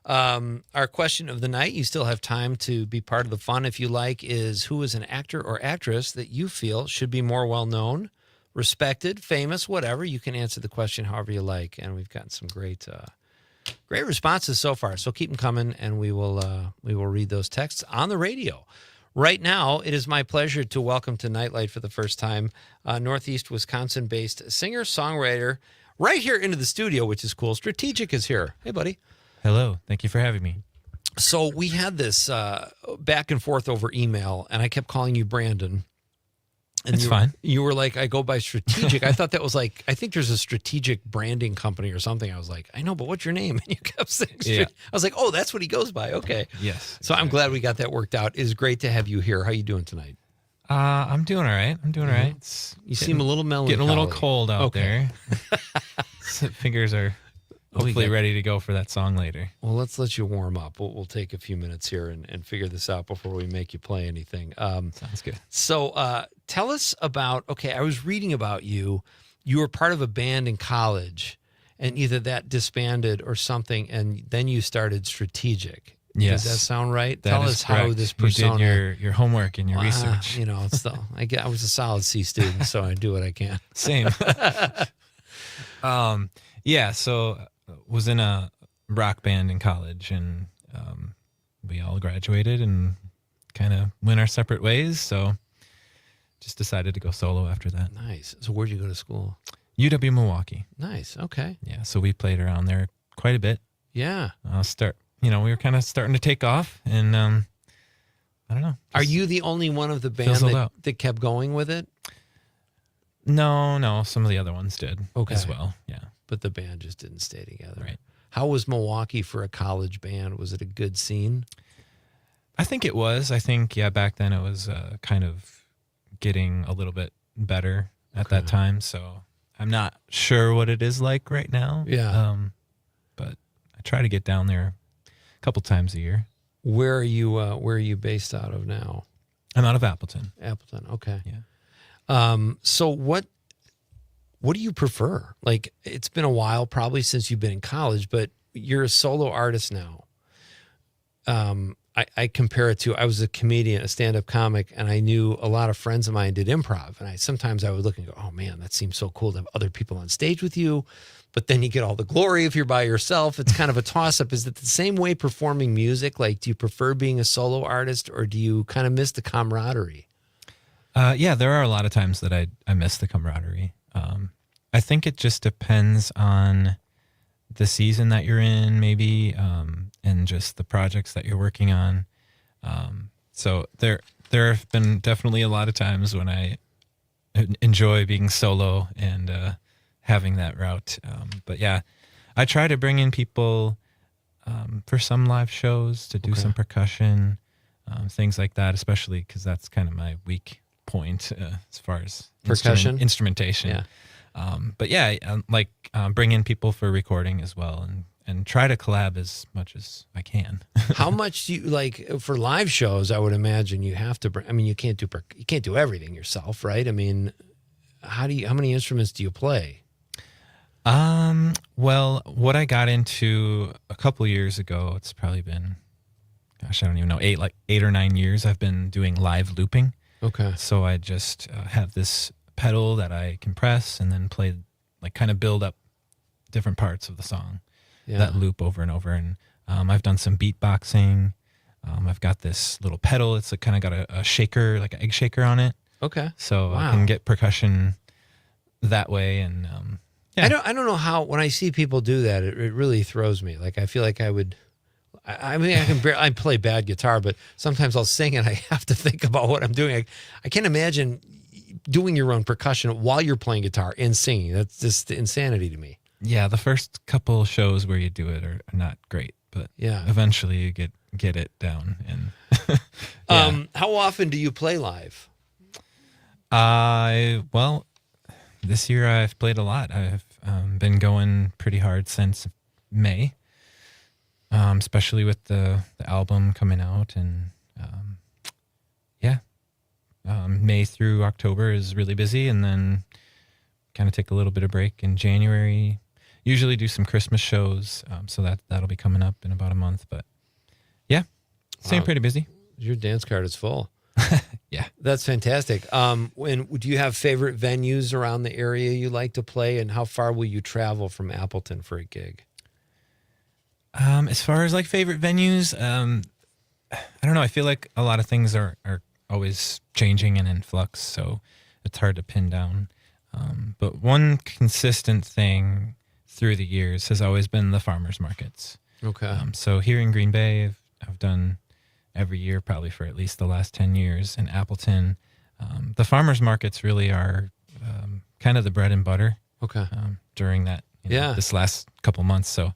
Our question of the night, you still have time to be part of the fun if you like, is who is an actor or actress that you feel should be more well-known, respected, famous, whatever. You can answer the question however you like, and we've gotten some great responses so far. So keep them coming, and we will read those texts on the radio. Right now, it is my pleasure to welcome to Nite Lite for the first time Northeast Wisconsin-based singer-songwriter right here into the studio, which is cool. Strategic is here. Hey, buddy. Hello. Thank you for having me. So we had this back and forth over email, and I kept calling you Brandon. And It's fine. You were like, I go by Strategic. I thought that was like, I think there's a strategic branding company or something. I was like, I know, but what's your name? And you kept saying Yeah. I was like, oh, that's what he goes by. Okay. Yes. So I'm glad we got that worked out. It is great to have you here. How you doing tonight? I'm doing all right. I'm doing all right. It's You seem a little melancholy. Getting a little cold out Okay. there. Fingers are hopefully ready to go for that song later. Well, let's let you warm up. We'll take a few minutes here and figure this out before we make you play anything. Sounds good. So tell us about, okay, I was reading about you. You were part of a band in college, and either that disbanded or something, and then you started Strategic. Yes. Does that sound right? That Tell is us how correct. this persona. You did your homework and your research. You know, it's I was a solid C student, so I do what I can. Same. Yeah, so was in a rock band in college, and we all graduated and kind of went our separate ways, so just decided to go solo after that. Nice. So where'd you go to school? UW Milwaukee. Nice. Okay. Yeah, so we played around there quite a bit. Yeah. We were kind of starting to take off, and I don't know. Are you the only one of the band that kept going with it? No, some of the other ones did as well. Yeah. But the band just didn't stay together. Right. How was Milwaukee for a college band? Was it a good scene? I think it was. I think, back then it was kind of getting a little bit better at that time. So I'm not sure what it is like right now. Yeah. But I try to get down there a couple times a year. Where are you based out of now? I'm out of Appleton. Appleton. Okay. Yeah. So what do you prefer? Like, it's been a while probably since you've been in college, but you're a solo artist now. I compare it to, I was a comedian, a stand-up comic, and I knew a lot of friends of mine did improv. And sometimes I would look and go, oh man, that seems so cool to have other people on stage with you. But then you get all the glory if you're by yourself. It's kind of a toss-up. Is it the same way performing music? Like, do you prefer being a solo artist, or do you kind of miss the camaraderie? Yeah, there are a lot of times that I miss the camaraderie. I think it just depends on the season that you're in, maybe, and just the projects that you're working on. So there have been definitely a lot of times when I enjoy being solo and having that route. But yeah, I try to bring in people for some live shows to do some percussion, things like that, especially because that's kind of my weak point as far as Percussion? instrumentation. Yeah. But yeah, bring in people for recording as well, and try to collab as much as I can. How much do you like for live shows? I would imagine you have to bring. I mean, you can't do everything yourself, right? I mean, how many instruments do you play? Well, what I got into a couple years ago, it's probably been, gosh, I don't even know, 8 or 9 years. I've been doing live looping. Okay. So I just have this pedal that I can press and then play, like kind of build up different parts of the song that loop over and over. And I've done some beatboxing. I've got this little pedal. It's kind of got a shaker, like an egg shaker on it. Okay. So I can get percussion that way. And I don't know how, when I see people do that, it really throws me. Like, I feel like I would, I mean, I play bad guitar, but sometimes I'll sing and I have to think about what I'm doing. I can't imagine doing your own percussion while you're playing guitar and singing. That's just insanity to me. Yeah, the first couple shows where you do it are not great, but eventually you get it down. And how often do you play live? Well, this year I've played a lot. I've been going pretty hard since May, especially with the album coming out. And May through October is really busy, and then kind of take a little bit of break in January. Usually do some Christmas shows, so that'll be coming up in about a month. But yeah, staying pretty busy. Your dance card is full. Yeah. That's fantastic. And do you have favorite venues around the area you like to play, and how far will you travel from Appleton for a gig? As far as like favorite venues, I don't know. I feel like a lot of things are always changing and in flux, so it's hard to pin down. But one consistent thing through the years has always been the farmers markets. Okay. So here in Green Bay, I've done every year probably for at least the last 10 years in Appleton. The farmers markets really are kind of the bread and butter. Okay. During that, this last couple months. So,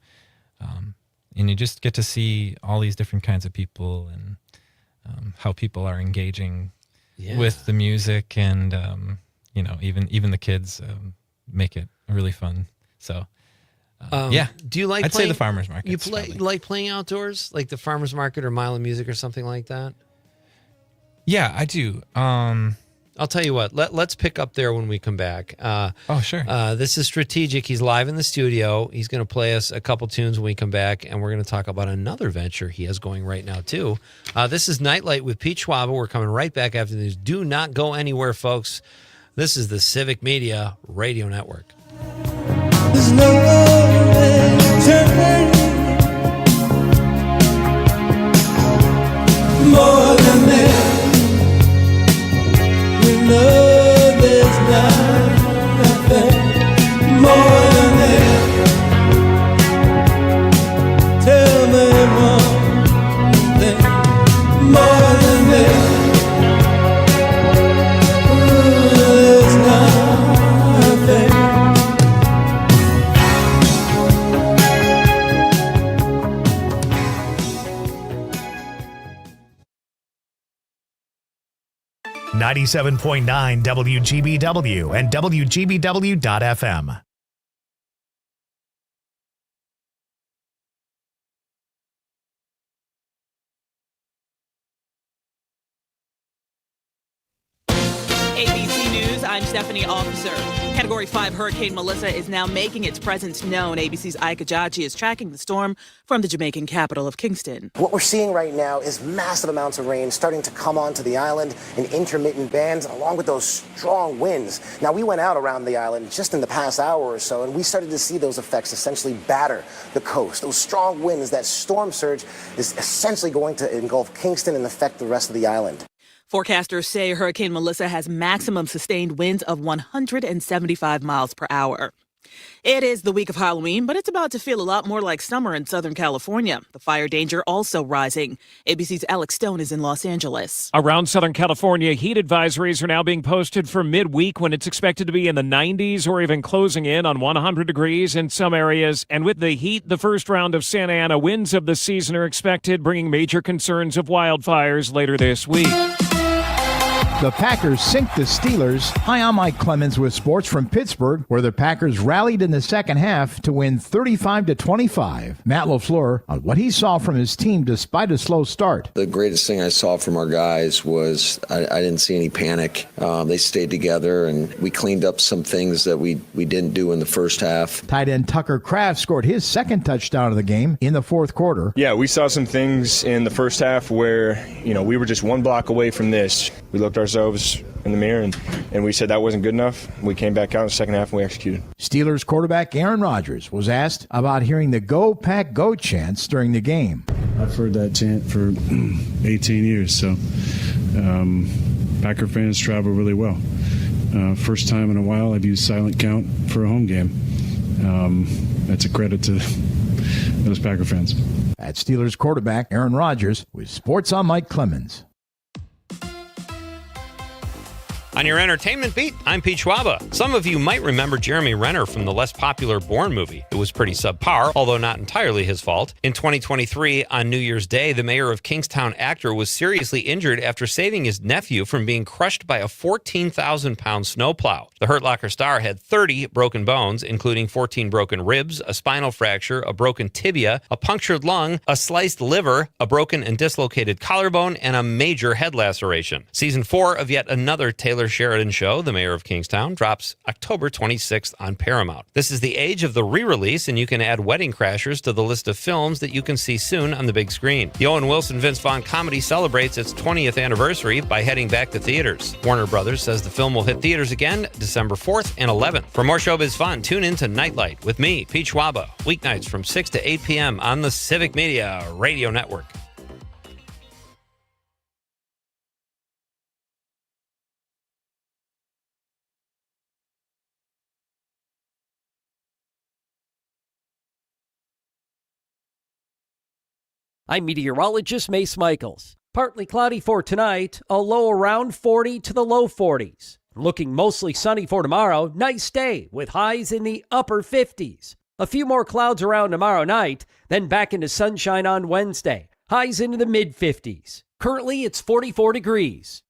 and you just get to see all these different kinds of people and how people are engaging with the music, and even the kids make it really fun. So. Do you like? I'd say the farmers market. You like playing outdoors, like the farmers market or Mile of Music or something like that? Yeah, I do. I'll tell you what. Let's pick up there when we come back. Oh, sure. This is Strategic. He's live in the studio. He's going to play us a couple tunes when we come back, and we're going to talk about another venture he has going right now too. This is Nite Lite with Pete Schwaba. We're coming right back after this. Do not go anywhere, folks. This is the Civic Media Radio Network. There's no return. More than that, you know there's nothing more than that. Tell me one thing more than that. There's nothing. 97.9 WGBW and WGBW.FM. ABC News, I'm Stephanie Officer. Category 5 Hurricane Melissa is now making its presence known. ABC's Ika Jaji is tracking the storm from the Jamaican capital of Kingston. What we're seeing right now is massive amounts of rain starting to come onto the island in intermittent bands, along with those strong winds. Now, we went out around the island just in the past hour or so, and we started to see those effects essentially batter the coast. Those strong winds, that storm surge is essentially going to engulf Kingston and affect the rest of the island. Forecasters say Hurricane Melissa has maximum sustained winds of 175 miles per hour. It is the week of Halloween, but it's about to feel a lot more like summer in Southern California. The fire danger also rising. ABC's Alex Stone is in Los Angeles. Around Southern California, heat advisories are now being posted for midweek when it's expected to be in the 90s or even closing in on 100 degrees in some areas. And with the heat, the first round of Santa Ana winds of the season are expected, bringing major concerns of wildfires later this week. The Packers sink the Steelers. Hi, I'm Mike Clemens with sports from Pittsburgh, where the Packers rallied in the second half to win 35-25. Matt LaFleur on what he saw from his team despite a slow start. The greatest thing I saw from our guys was I didn't see any panic. They stayed together, and we cleaned up some things that we didn't do in the first half. Tight end Tucker Kraft scored his second touchdown of the game in the fourth quarter. Yeah, we saw some things in the first half where, we were just one block away from this. We looked ourselves in the mirror and we said that wasn't good enough. We came back out in the second half and we executed. Steelers quarterback Aaron Rodgers was asked about hearing the Go Pack Go chants during the game. I've heard that chant for 18 years, so Packer fans travel really well. First time in a while I've used silent count for a home game. That's a credit to those Packer fans. At Steelers quarterback Aaron Rodgers with Sports on Mike Clemens. On your entertainment beat, I'm Pete Schwaba. Some of you might remember Jeremy Renner from the less popular Bourne movie. It was pretty subpar, although not entirely his fault. In 2023, on New Year's Day, the mayor of Kingstown actor was seriously injured after saving his nephew from being crushed by a 14,000-pound snowplow. The Hurt Locker star had 30 broken bones, including 14 broken ribs, a spinal fracture, a broken tibia, a punctured lung, a sliced liver, a broken and dislocated collarbone, and a major head laceration. Season 4 of yet another Taylor Sheridan show, The Mayor of Kingstown, drops October 26th on Paramount. This is the age of the re-release, and you can add Wedding Crashers to the list of films that you can see soon on the big screen. The Owen Wilson Vince Vaughn comedy celebrates its 20th anniversary by heading back to theaters. Warner Brothers says the film will hit theaters again December 4th and 11th. For more showbiz fun, tune in to Nite Lite with me, Pete Schwaba, weeknights from 6 to 8 p.m. on the Civic Media Radio Network. I'm meteorologist Mace Michaels. Partly cloudy for tonight, a low around 40 to the low 40s. Looking mostly sunny for tomorrow, nice day with highs in the upper 50s. A few more clouds around tomorrow night, then back into sunshine on Wednesday. Highs into the mid 50s. Currently, it's 44 degrees.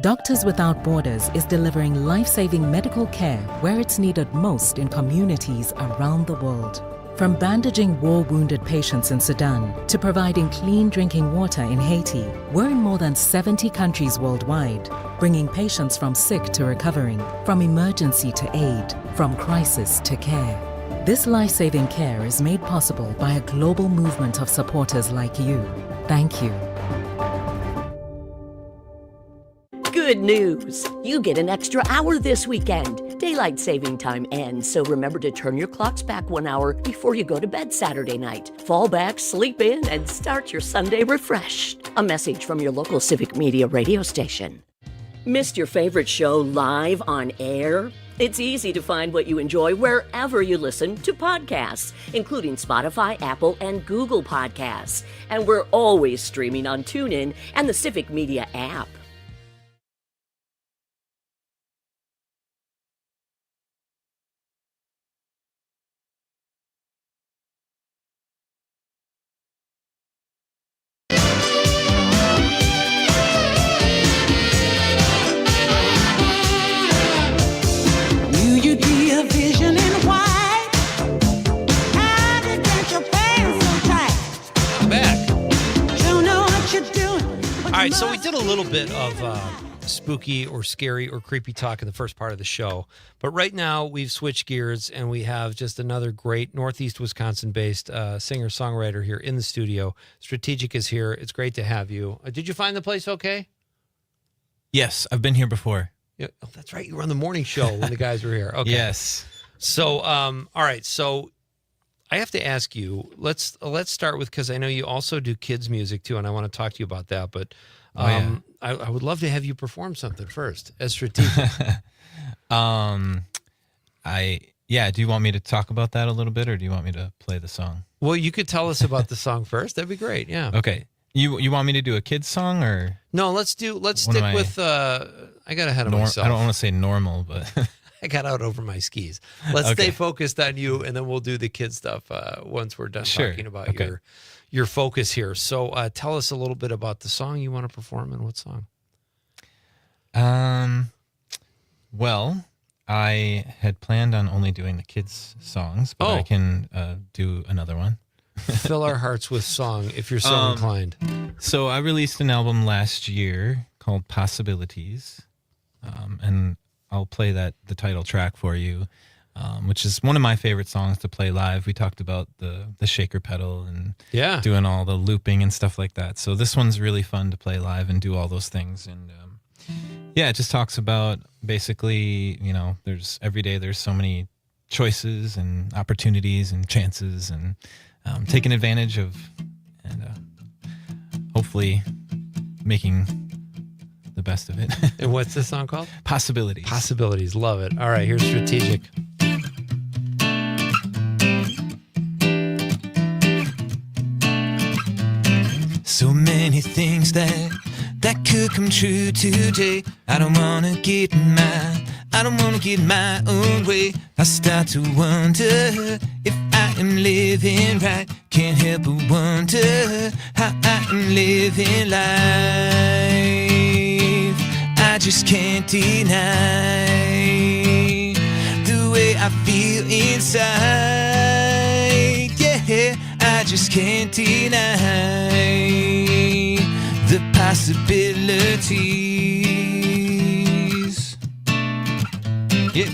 Doctors Without Borders is delivering life-saving medical care where it's needed most in communities around the world. From bandaging war-wounded patients in Sudan to providing clean drinking water in Haiti, we're in more than 70 countries worldwide, bringing patients from sick to recovering, from emergency to aid, from crisis to care. This life-saving care is made possible by a global movement of supporters like you. Thank you. Good news! You get an extra hour this weekend. Daylight saving time ends, so remember to turn your clocks back 1 hour before you go to bed Saturday night. Fall back, sleep in, and start your Sunday refreshed. A message from your local Civic Media radio station. Missed your favorite show live on air? It's easy to find what you enjoy wherever you listen to podcasts, including Spotify, Apple, and Google Podcasts. And we're always streaming on TuneIn and the Civic Media app. All right, so we did a little bit of spooky or scary or creepy talk in the first part of the show. But right now, we've switched gears, and we have just another great Northeast Wisconsin-based singer-songwriter here in the studio. Strategic is here. It's great to have you. Did you find the place okay? Yes, I've been here before. Yeah, oh, that's right. You were on the morning show when the guys were here. Okay. Yes. So, all right. So I have to ask you, let's start with, because I know you also do kids music too, and I want to talk to you about that. But I would love to have you perform something first as Strategic. Do you want me to talk about that a little bit, or do you want me to play the song? Well, you could tell us about the song first. That'd be great. Yeah. Okay. You want me to do a kid's song, or no? Let's stick with. I got ahead of myself. I don't want to say normal, but I got out over my skis. Let's stay focused on you, and then we'll do the kid stuff once we're done talking about your focus here. So tell us a little bit about the song you want to perform, and what song? Well, I had planned on only doing the kids' songs, but I can do another one. Fill our hearts with song if you're so inclined. So I released an album last year called Possibilities, and I'll play the title track for you, which is one of my favorite songs to play live. We talked about the shaker pedal and doing all the looping and stuff like that. So this one's really fun to play live and do all those things. And it just talks about basically, every day there's so many choices and opportunities and chances and taking advantage of and hopefully making the best of it. And what's this song called? Possibilities. Possibilities. Love it. All right, here's Strategic. So many things that could come true today. I don't wanna get my own way. I start to wonder if I am living right. Can't help but wonder how I am living life. I just can't deny the way I feel inside. Yeah, I just can't deny the possibilities. Yeah.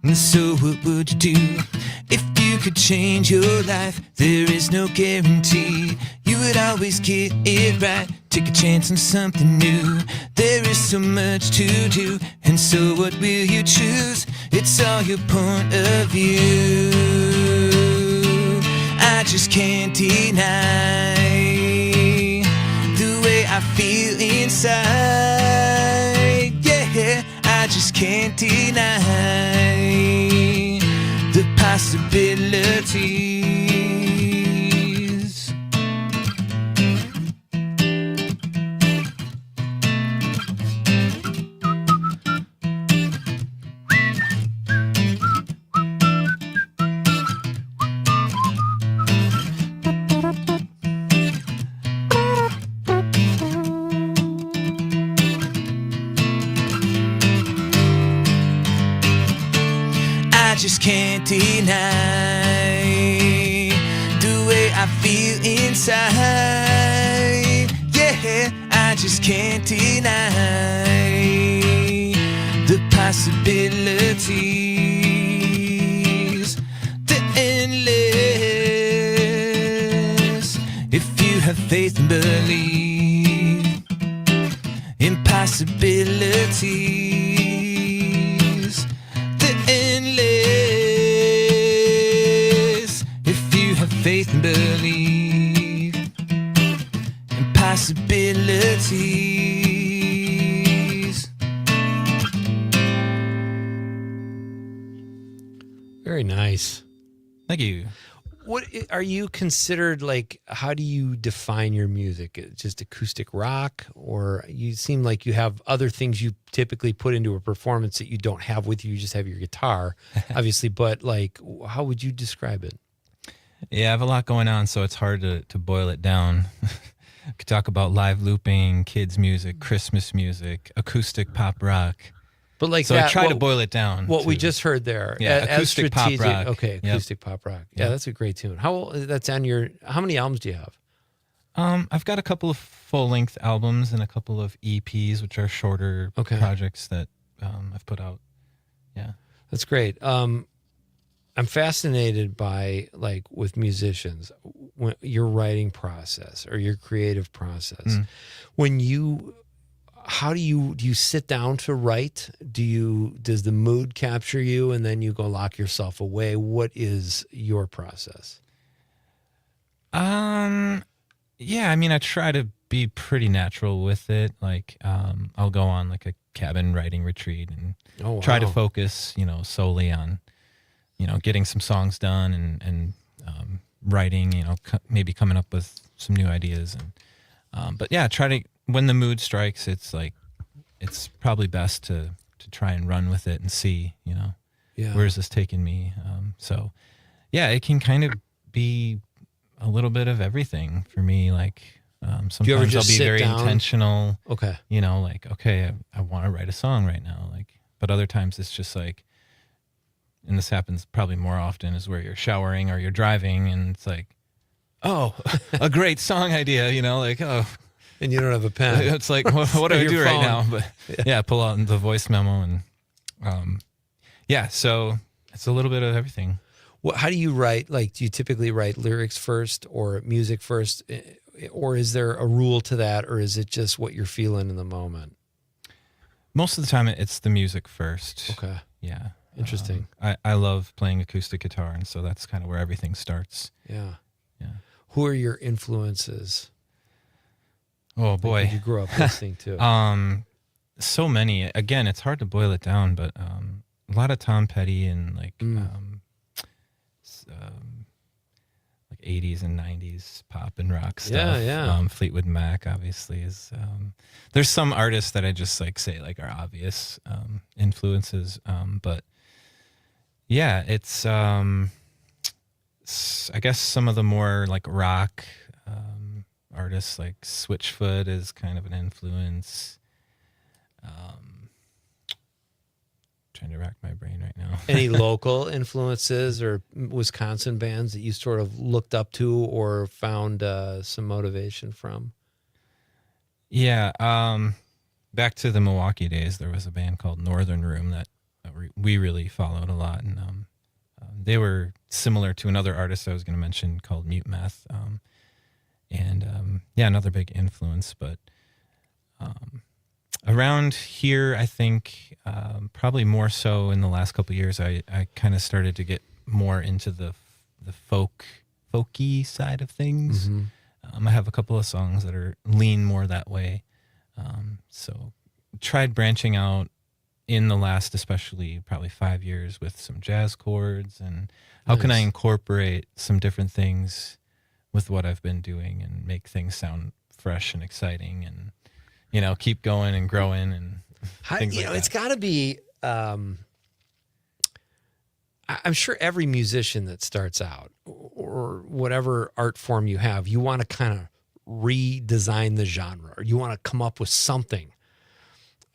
And so what would you do if you could change your life? There is no guarantee you would always get it right. Take a chance on something new. There is so much to do. And so what will you choose? It's all your point of view. I just can't deny the way I feel inside. Yeah, I just can't deny the possibilities. I just can't deny the way I feel inside. Yeah, I just can't deny the possibilities. The endless. If you have faith and believe in possibilities. The endless. If you have faith and believe in possibilities. Very nice. Thank you. What are you considered, like, how do you define your music? Just acoustic rock? Or you seem like you have other things you typically put into a performance that you don't have with you. You just have your guitar, obviously. But, like, how would you describe it? Yeah, I have a lot going on, so it's hard to boil it down. I could talk about live looping, kids music, Christmas music, acoustic pop rock. But like so that, I try to boil it down. What we just heard there. Yeah, acoustic pop rock. Okay, acoustic pop rock. Yeah, that's a great tune. How many albums do you have? I've got a couple of full-length albums and a couple of EPs, which are shorter projects that I've put out. Yeah. That's great. I'm fascinated by, like, with musicians, your writing process or your creative process. When you... How do you sit down to write? Does the mood capture you and then you go lock yourself away? What is your process? Yeah, I mean, I try to be pretty natural with it. Like, I'll go on like a cabin writing retreat and try to focus, solely on, getting some songs done and writing, maybe coming up with some new ideas. And, but yeah, when the mood strikes, it's like, it's probably best to try and run with it and see, where's this taking me? So yeah, it can kind of be a little bit of everything for me. Like, Sometimes I'll be very down? intentional. Okay. You know, like, okay, I want to write a song right now. Like, but other times it's just like, and this happens probably more often, is where you're showering or you're driving and it's like, oh, a great song idea, you know, like, oh. And you don't have a pen. It's like, what do I do right now? But yeah, pull out the voice memo and, so it's a little bit of everything. How do you write? Like, do you typically write lyrics first or music first? Or is there a rule to that? Or is it just what you're feeling in the moment? Most of the time it's the music first. Okay. Yeah. Interesting. I love playing acoustic guitar, and so that's kind of where everything starts. Yeah. Yeah. Who are your influences? Oh boy. Like, you grew up listening to? So many. Again, it's hard to boil it down, but a lot of Tom Petty and like 80s and 90s pop and rock stuff. Yeah. Fleetwood Mac obviously is. There's some artists that I just like say like are obvious influences, but yeah, it's I guess some of the more like rock artists like Switchfoot is kind of an influence. Trying to rack my brain right now. Any local influences or Wisconsin bands that you sort of looked up to or found some motivation from? Yeah. Back to the Milwaukee days, there was a band called Northern Room that we really followed a lot. And they were similar to another artist I was going to mention called Mute Meth. Another big influence. But around here, I think probably more so in the last couple of years, I kind of started to get more into the folky side of things. Mm-hmm. I have a couple of songs that are lean more that way. So tried branching out in the last, especially probably 5 years, with some jazz chords and how can I incorporate some different things with what I've been doing and make things sound fresh and exciting and, you know, keep going and growing and things like that. It's got to be, I'm sure every musician that starts out or whatever art form you have, you want to kind of redesign the genre or you want to come up with something.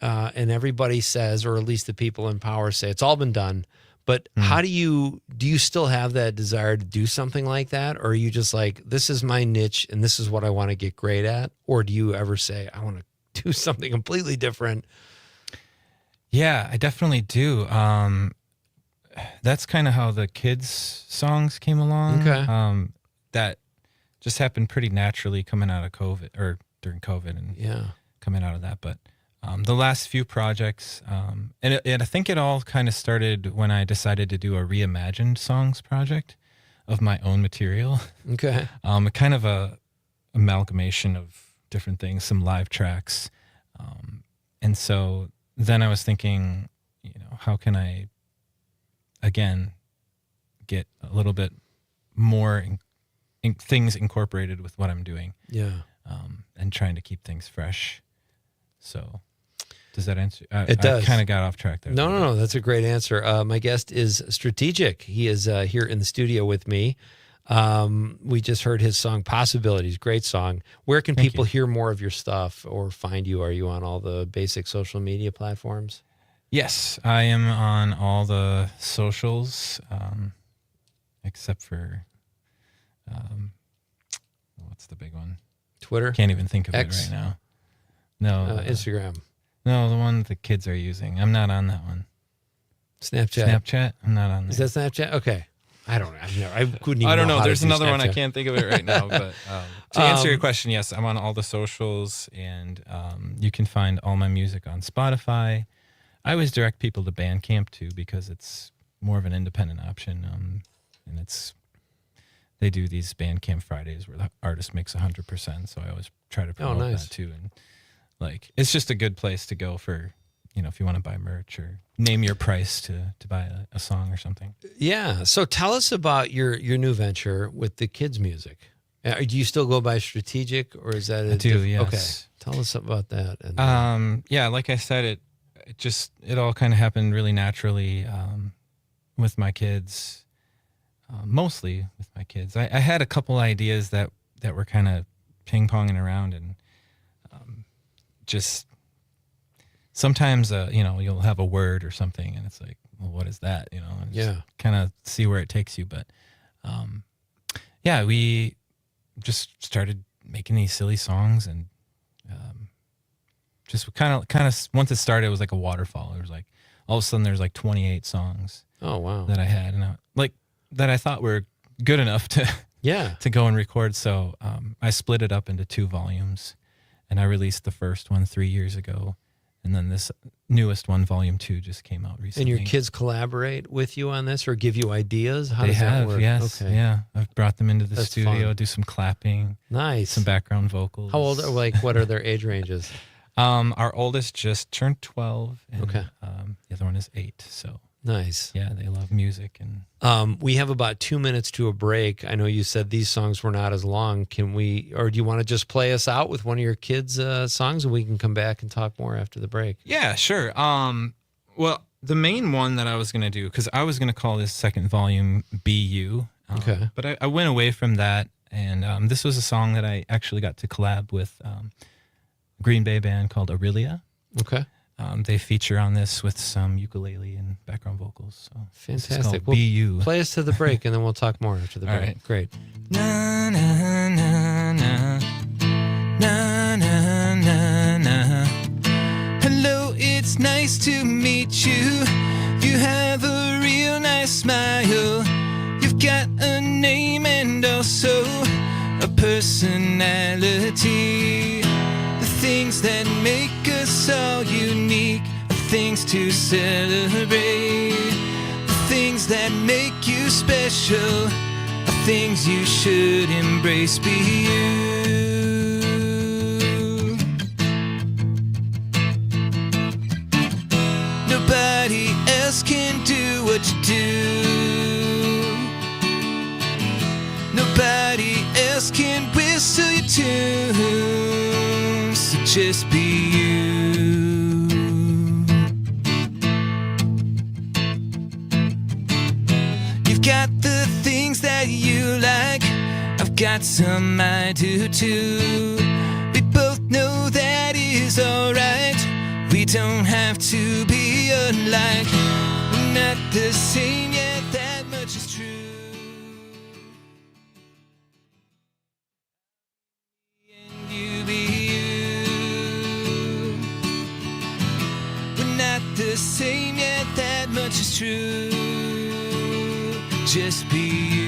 And everybody says, or at least the people in power say, it's all been done. But how do you still have that desire to do something like that? Or are you just like, this is my niche and this is what I want to get great at? Or do you ever say, I want to do something completely different? Yeah, I definitely do. That's kind of how the kids' songs came along. Okay. That just happened pretty naturally coming out of COVID or during COVID and coming out of that. But the last few projects, and I think it all kind of started when I decided to do a reimagined songs project of my own material. Okay. Kind of a amalgamation of different things, some live tracks. And so then I was thinking, you know, how can I, again, get a little bit more things incorporated with what I'm doing. Yeah. And trying to keep things fresh. So does that answer? It does. I kind of got off track there. No. That's a great answer. My guest is Strategic. He is here in the studio with me. We just heard his song Possibilities. Great song. Where can people hear more of your stuff or find you? Are you on all the basic social media platforms? Yes, I am on all the socials, except for what's the big one? Twitter? Can't even think of X? it right now. No. Instagram. No, the one the kids are using. I'm not on that one. Snapchat? I'm not on there. Is that Snapchat? Okay. I don't know. I couldn't even I don't know. how to There's do another one. I Snapchat. can't think of it right now. But to answer your question, yes, I'm on all the socials, and you can find all my music on Spotify. I always direct people to Bandcamp too because it's more of an independent option, and they do these Bandcamp Fridays where the artist makes 100%. So I always try to promote that too, and like it's just a good place to go for, you know, if you want to buy merch or name your price to buy a song or something. Yeah. So tell us about your new venture with the kids' music. Do you still go by Strategic, or is that I do, yes. Okay. Tell us about that. And, yeah, like I said, it all kind of happened really naturally with my kids, mostly with my kids. I had a couple ideas that were kind of ping-ponging around and just sometimes, you'll have a word or something and it's like, well, what is that? And just kind of see where it takes you. But we just started making these silly songs and just kind of once it started, it was like a waterfall. It was like all of a sudden there's like 28 songs. Oh, wow. That I had and that I thought were good enough to to go and record. So I split it up into 2 volumes and I released the first one 3 years ago. And then this newest one, volume 2, just came out recently. And your kids collaborate with you on this or give you ideas? How does that work? Yes. Okay. Yeah. I've brought them into the That's studio, fun. do some clapping. Nice. Some background vocals. How old what are their age ranges? Our oldest just turned 12. And, okay. The other one is 8. So nice. Yeah, they love music. And we have about 2 minutes to a break. I know you said these songs were not as long. Can we, or do you want to just play us out with one of your kids' songs and we can come back and talk more after the break? Yeah, sure. Well, the main one that I was going to do, because I was going to call this second volume Be You. Okay. But I went away from that. And this was a song that I actually got to collab with a Green Bay band called Aurelia. Okay. They feature on this with some ukulele and background vocals. So fantastic. Be You. Play us to the break, and then we'll talk more after the break. All right. Great. Na na na na na na na na. Hello, it's nice to meet you. You have a real nice smile. You've got a name and also a personality. The things that make us all unique are things to celebrate. The things that make you special are things you should embrace. Be you. Nobody else can do what you do. Nobody else can whistle your tune. So just be you. You've got the things that you like. I've got some I do too. We both know that is alright. We don't have to be alike. We're not the same yet, that much is true. And you be you. We're not the same yet, that much is true. Just be you.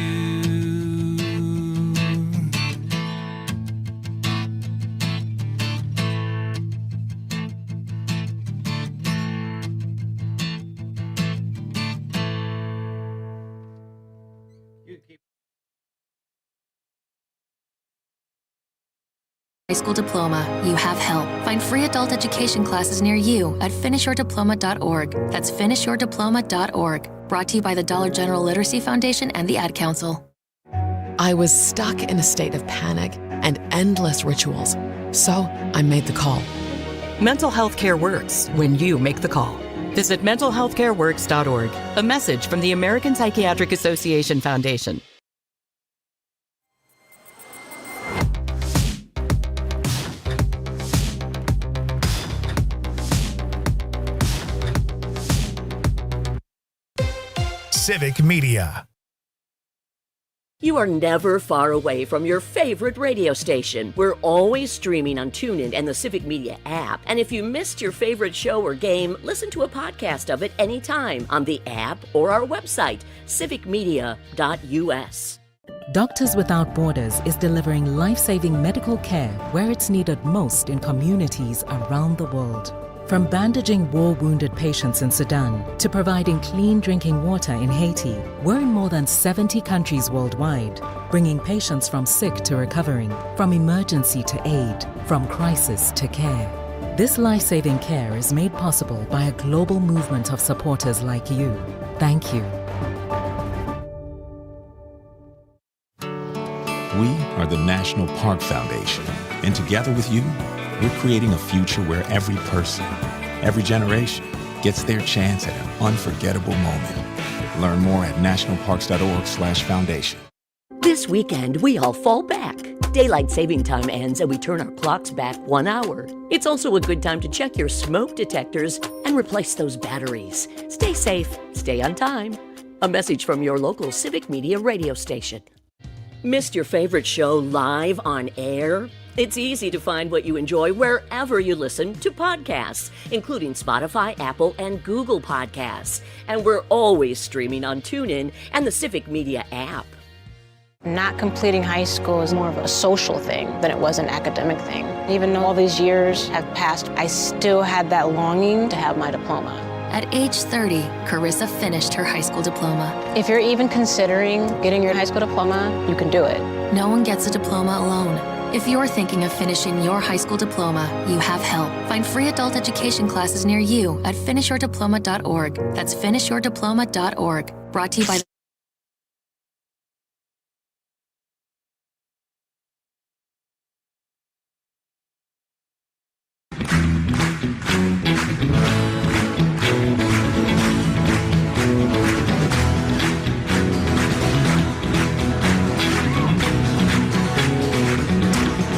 High school diploma, you have help. Find free adult education classes near you at finishyourdiploma.org. That's finishyourdiploma.org. Brought to you by the Dollar General Literacy Foundation and the Ad Council. I was stuck in a state of panic and endless rituals. So I made the call. Mental health care works when you make the call. Visit mentalhealthcareworks.org. A message from the American Psychiatric Association Foundation. Civic Media. You are never far away from your favorite radio station. We're always streaming on TuneIn and the Civic Media app. And if you missed your favorite show or game, listen to a podcast of it anytime on the app or our website, civicmedia.us. Doctors Without Borders is delivering life-saving medical care where it's needed most in communities around the world. From bandaging war-wounded patients in Sudan to providing clean drinking water in Haiti, we're in more than 70 countries worldwide, bringing patients from sick to recovering, from emergency to aid, from crisis to care. This life-saving care is made possible by a global movement of supporters like you. Thank you. We are the National Park Foundation, and together with you, we're creating a future where every person, every generation, gets their chance at an unforgettable moment. Learn more at nationalparks.org/foundation. This weekend, we all fall back. Daylight saving time ends and we turn our clocks back 1 hour. It's also a good time to check your smoke detectors and replace those batteries. Stay safe, stay on time. A message from your local Civic Media radio station. Missed your favorite show live on air? It's easy to find what you enjoy wherever you listen to podcasts, including Spotify, Apple, and Google Podcasts. And we're always streaming on TuneIn and the Civic Media app. Not completing high school is more of a social thing than it was an academic thing. Even though all these years have passed, I still had that longing to have my diploma. At age 30, Carissa finished her high school diploma. If you're even considering getting your high school diploma, you can do it. No one gets a diploma alone. If you're thinking of finishing your high school diploma, you have help. Find free adult education classes near you at finishyourdiploma.org. That's finishyourdiploma.org. Brought to you by the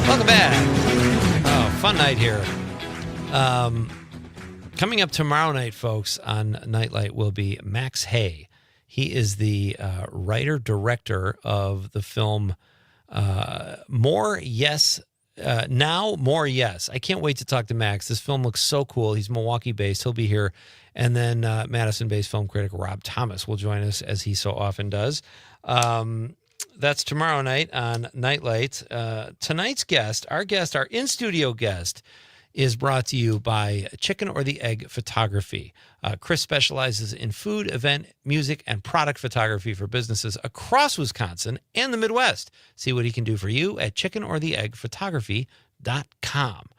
Welcome back. Oh, fun night here. Coming up tomorrow night, folks, on Nite Lite will be Max Hay. He is the writer-director of the film More Yes, Now More Yes. I can't wait to talk to Max. This film looks so cool. He's Milwaukee-based. He'll be here. And then Madison-based film critic Rob Thomas will join us, as he so often does. That's tomorrow night on Nite Lite. Tonight's guest, our in-studio guest, is brought to you by Chicken or the Egg Photography. Chris specializes in food, event, music, and product photography for businesses across Wisconsin and the Midwest. See what he can do for you at chickenoretheeggphotography.com.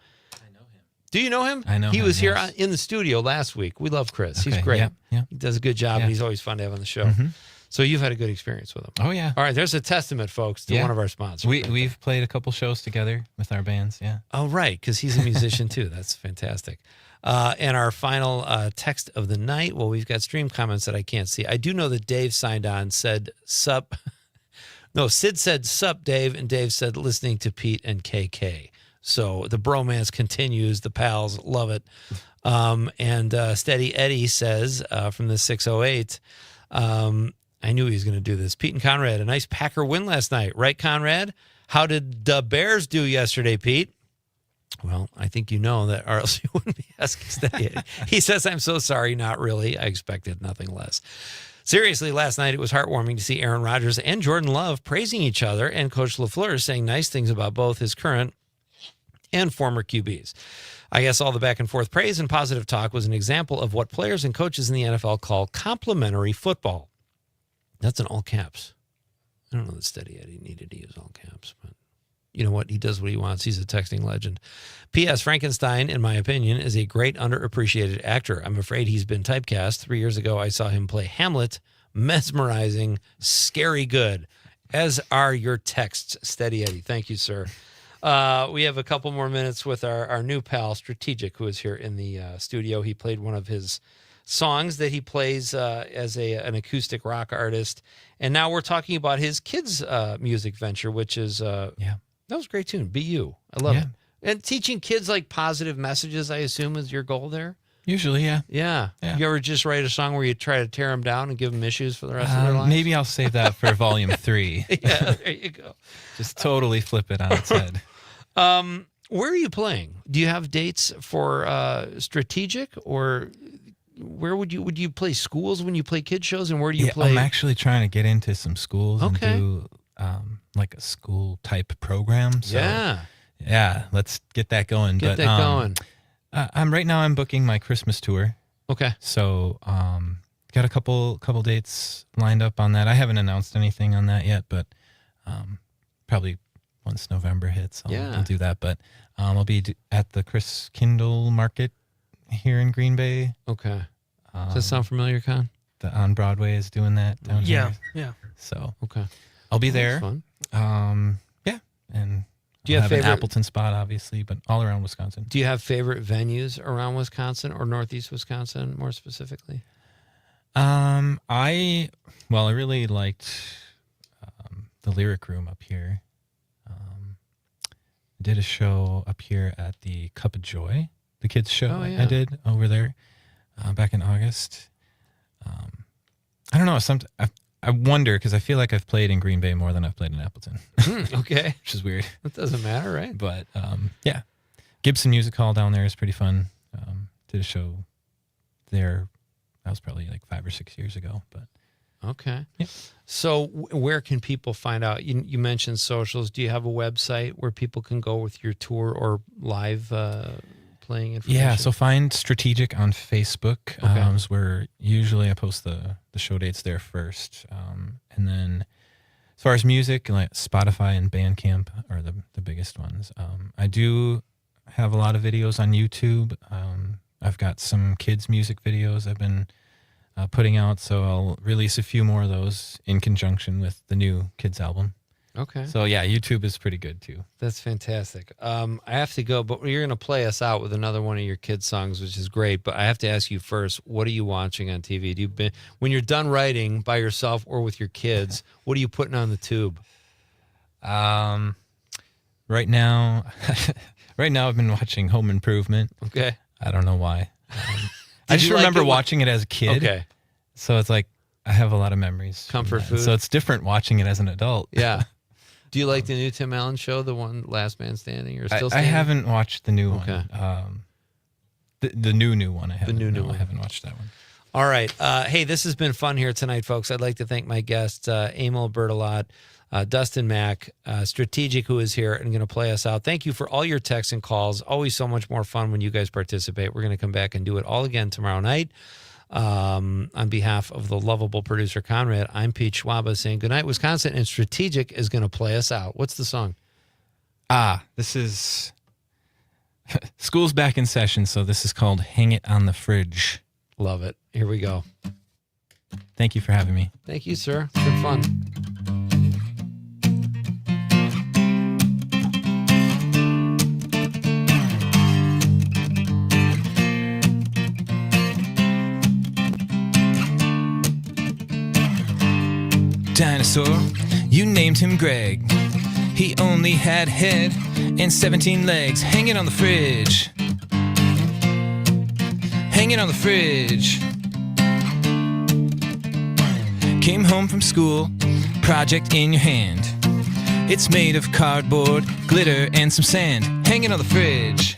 Do you know him? I know he him, was here yes. in the studio last week. We love Chris. Okay, He's great. yeah. He does a good job, Yeah. and he's always fun to have on the show. Mhm. So you've had a good experience with him. Oh, yeah. All right, there's a testament, folks, to one of our sponsors. We've played a couple shows together with our bands, yeah. Oh, right, because he's a musician, too. That's fantastic. And our final text of the night, well, we've got stream comments that I can't see. I do know that Dave signed on, said, sup. No, Sid said, sup, Dave, and Dave said, listening to Pete and KK. So the bromance continues. The pals love it. And Steady Eddie says from the 608, I knew he was going to do this. Pete and Conrad, a nice Packer win last night. Right, Conrad? How did the Bears do yesterday, Pete? Well, I think you know that, or else you wouldn't be asking Steady Eddie. He says, I'm so sorry. Not really. I expected nothing less. Seriously, last night it was heartwarming to see Aaron Rodgers and Jordan Love praising each other and Coach LaFleur saying nice things about both his current and former QBs. I guess all the back and forth praise and positive talk was an example of what players and coaches in the NFL call complimentary football. That's in all caps. I don't know that Steady Eddie needed to use all caps, but you know what? He does what he wants. He's a texting legend. P.S. Frankenstein, in my opinion, is a great underappreciated actor. I'm afraid he's been typecast. 3 years ago, I saw him play Hamlet. Mesmerizing, scary good. As are your texts, Steady Eddie. Thank you, sir. We have a couple more minutes with our new pal, Strategic, who is here in the studio. He played one of his songs that he plays as an acoustic rock artist. And now we're talking about his kids' music venture, which is, that was a great tune, Be You. I love it. And teaching kids like positive messages, I assume, is your goal there? Usually, yeah. Yeah. You ever just write a song where you try to tear them down and give them issues for the rest of their lives? Maybe I'll save that for volume 3. Yeah, there you go. Just totally flip it on its head. Where are you playing? Do you have dates for Strategic, or where would you play schools when you play kid shows, and where do you play? I'm actually trying to get into some schools and do like a school type program. So, yeah, let's get that going. Get that going. Right now I'm booking my Christmas tour. Okay. So got a couple dates lined up on that. I haven't announced anything on that yet, but probably once November hits, I'll do that. But I'll be at the Chris Kindle Market here in Green Bay. Okay. Does that sound familiar, Con? The On Broadway is doing that down here. Yeah. So okay, I'll be there. Fun. And do you have an favorite Appleton spot, obviously, but all around Wisconsin. Do you have favorite venues around Wisconsin or Northeast Wisconsin, more specifically? I really liked the Lyric Room up here. Did a show up here at the Cup of Joy, the kids show I did over there back in August. I don't know. I wonder, because I feel like I've played in Green Bay more than I've played in Appleton. Okay. Which is weird. That doesn't matter, right? But yeah, Gibson Music Hall down there is pretty fun. Did a show there. That was probably like 5 or 6 years ago. But okay. Yeah. So where can people find out? You mentioned socials. Do you have a website where people can go with your tour or live playing information? Yeah, so find Strategic on Facebook. Okay. Is where usually I post the show dates there first. And then as far as music, like Spotify and Bandcamp are the biggest ones. I do have a lot of videos on YouTube. I've got some kids' music videos I've been putting out, so I'll release a few more of those in conjunction with the new kids album. Okay. So yeah, YouTube is pretty good too. That's fantastic. I have to go, but you're going to play us out with another one of your kids' songs, which is great. But I have to ask you first, what are you watching on TV? When you're done writing by yourself or with your kids, what are you putting on the tube? Right now I've been watching Home Improvement. Okay. I don't know why. I just remember watching it as a kid. Okay. So it's like I have a lot of memories. Comfort food. So it's different watching it as an adult. Yeah. Do you like the new Tim Allen show, the one Last Man Standing, or still I standing? haven't watched the new Okay. one. The new one I haven't. new one. I haven't watched that one. All right. Hey, this has been fun here tonight, folks. I'd like to thank my guests, Emil Bertolot, Dustin Mack, Strategic, who is here and going to play us out. Thank you for all your texts and calls. Always so much more fun when you guys participate. We're going to come back and do it all again tomorrow night. On behalf of the lovable producer, Conrad, I'm Pete Schwaba saying goodnight, Wisconsin, and Strategic is going to play us out. What's the song? This is... School's back in session, so this is called Hang It on the Fridge. Love it. Here we go. Thank you for having me. Thank you, sir. It's been fun. Dinosaur, you named him Greg. He only had head and 17 legs. Hanging on the fridge. Hanging on the fridge. Came home from school, project in your hand. It's made of cardboard, glitter, and some sand. Hanging on the fridge.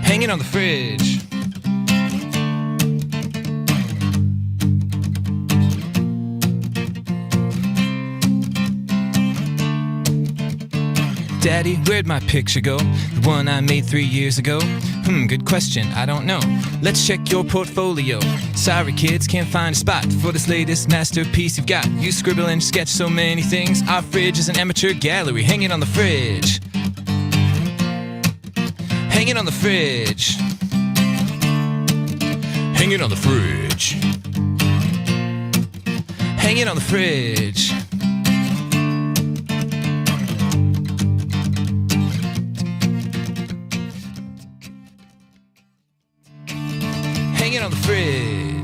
Hanging on the fridge. Daddy, where'd my picture go? The one I made 3 years ago? Good question, I don't know. Let's check your portfolio. Sorry kids, can't find a spot for this latest masterpiece you've got. You scribble and sketch so many things. Our fridge is an amateur gallery. Hanging on the fridge. Hanging on the fridge. Hanging on the fridge. Hanging on the fridge. Hanging on the fridge.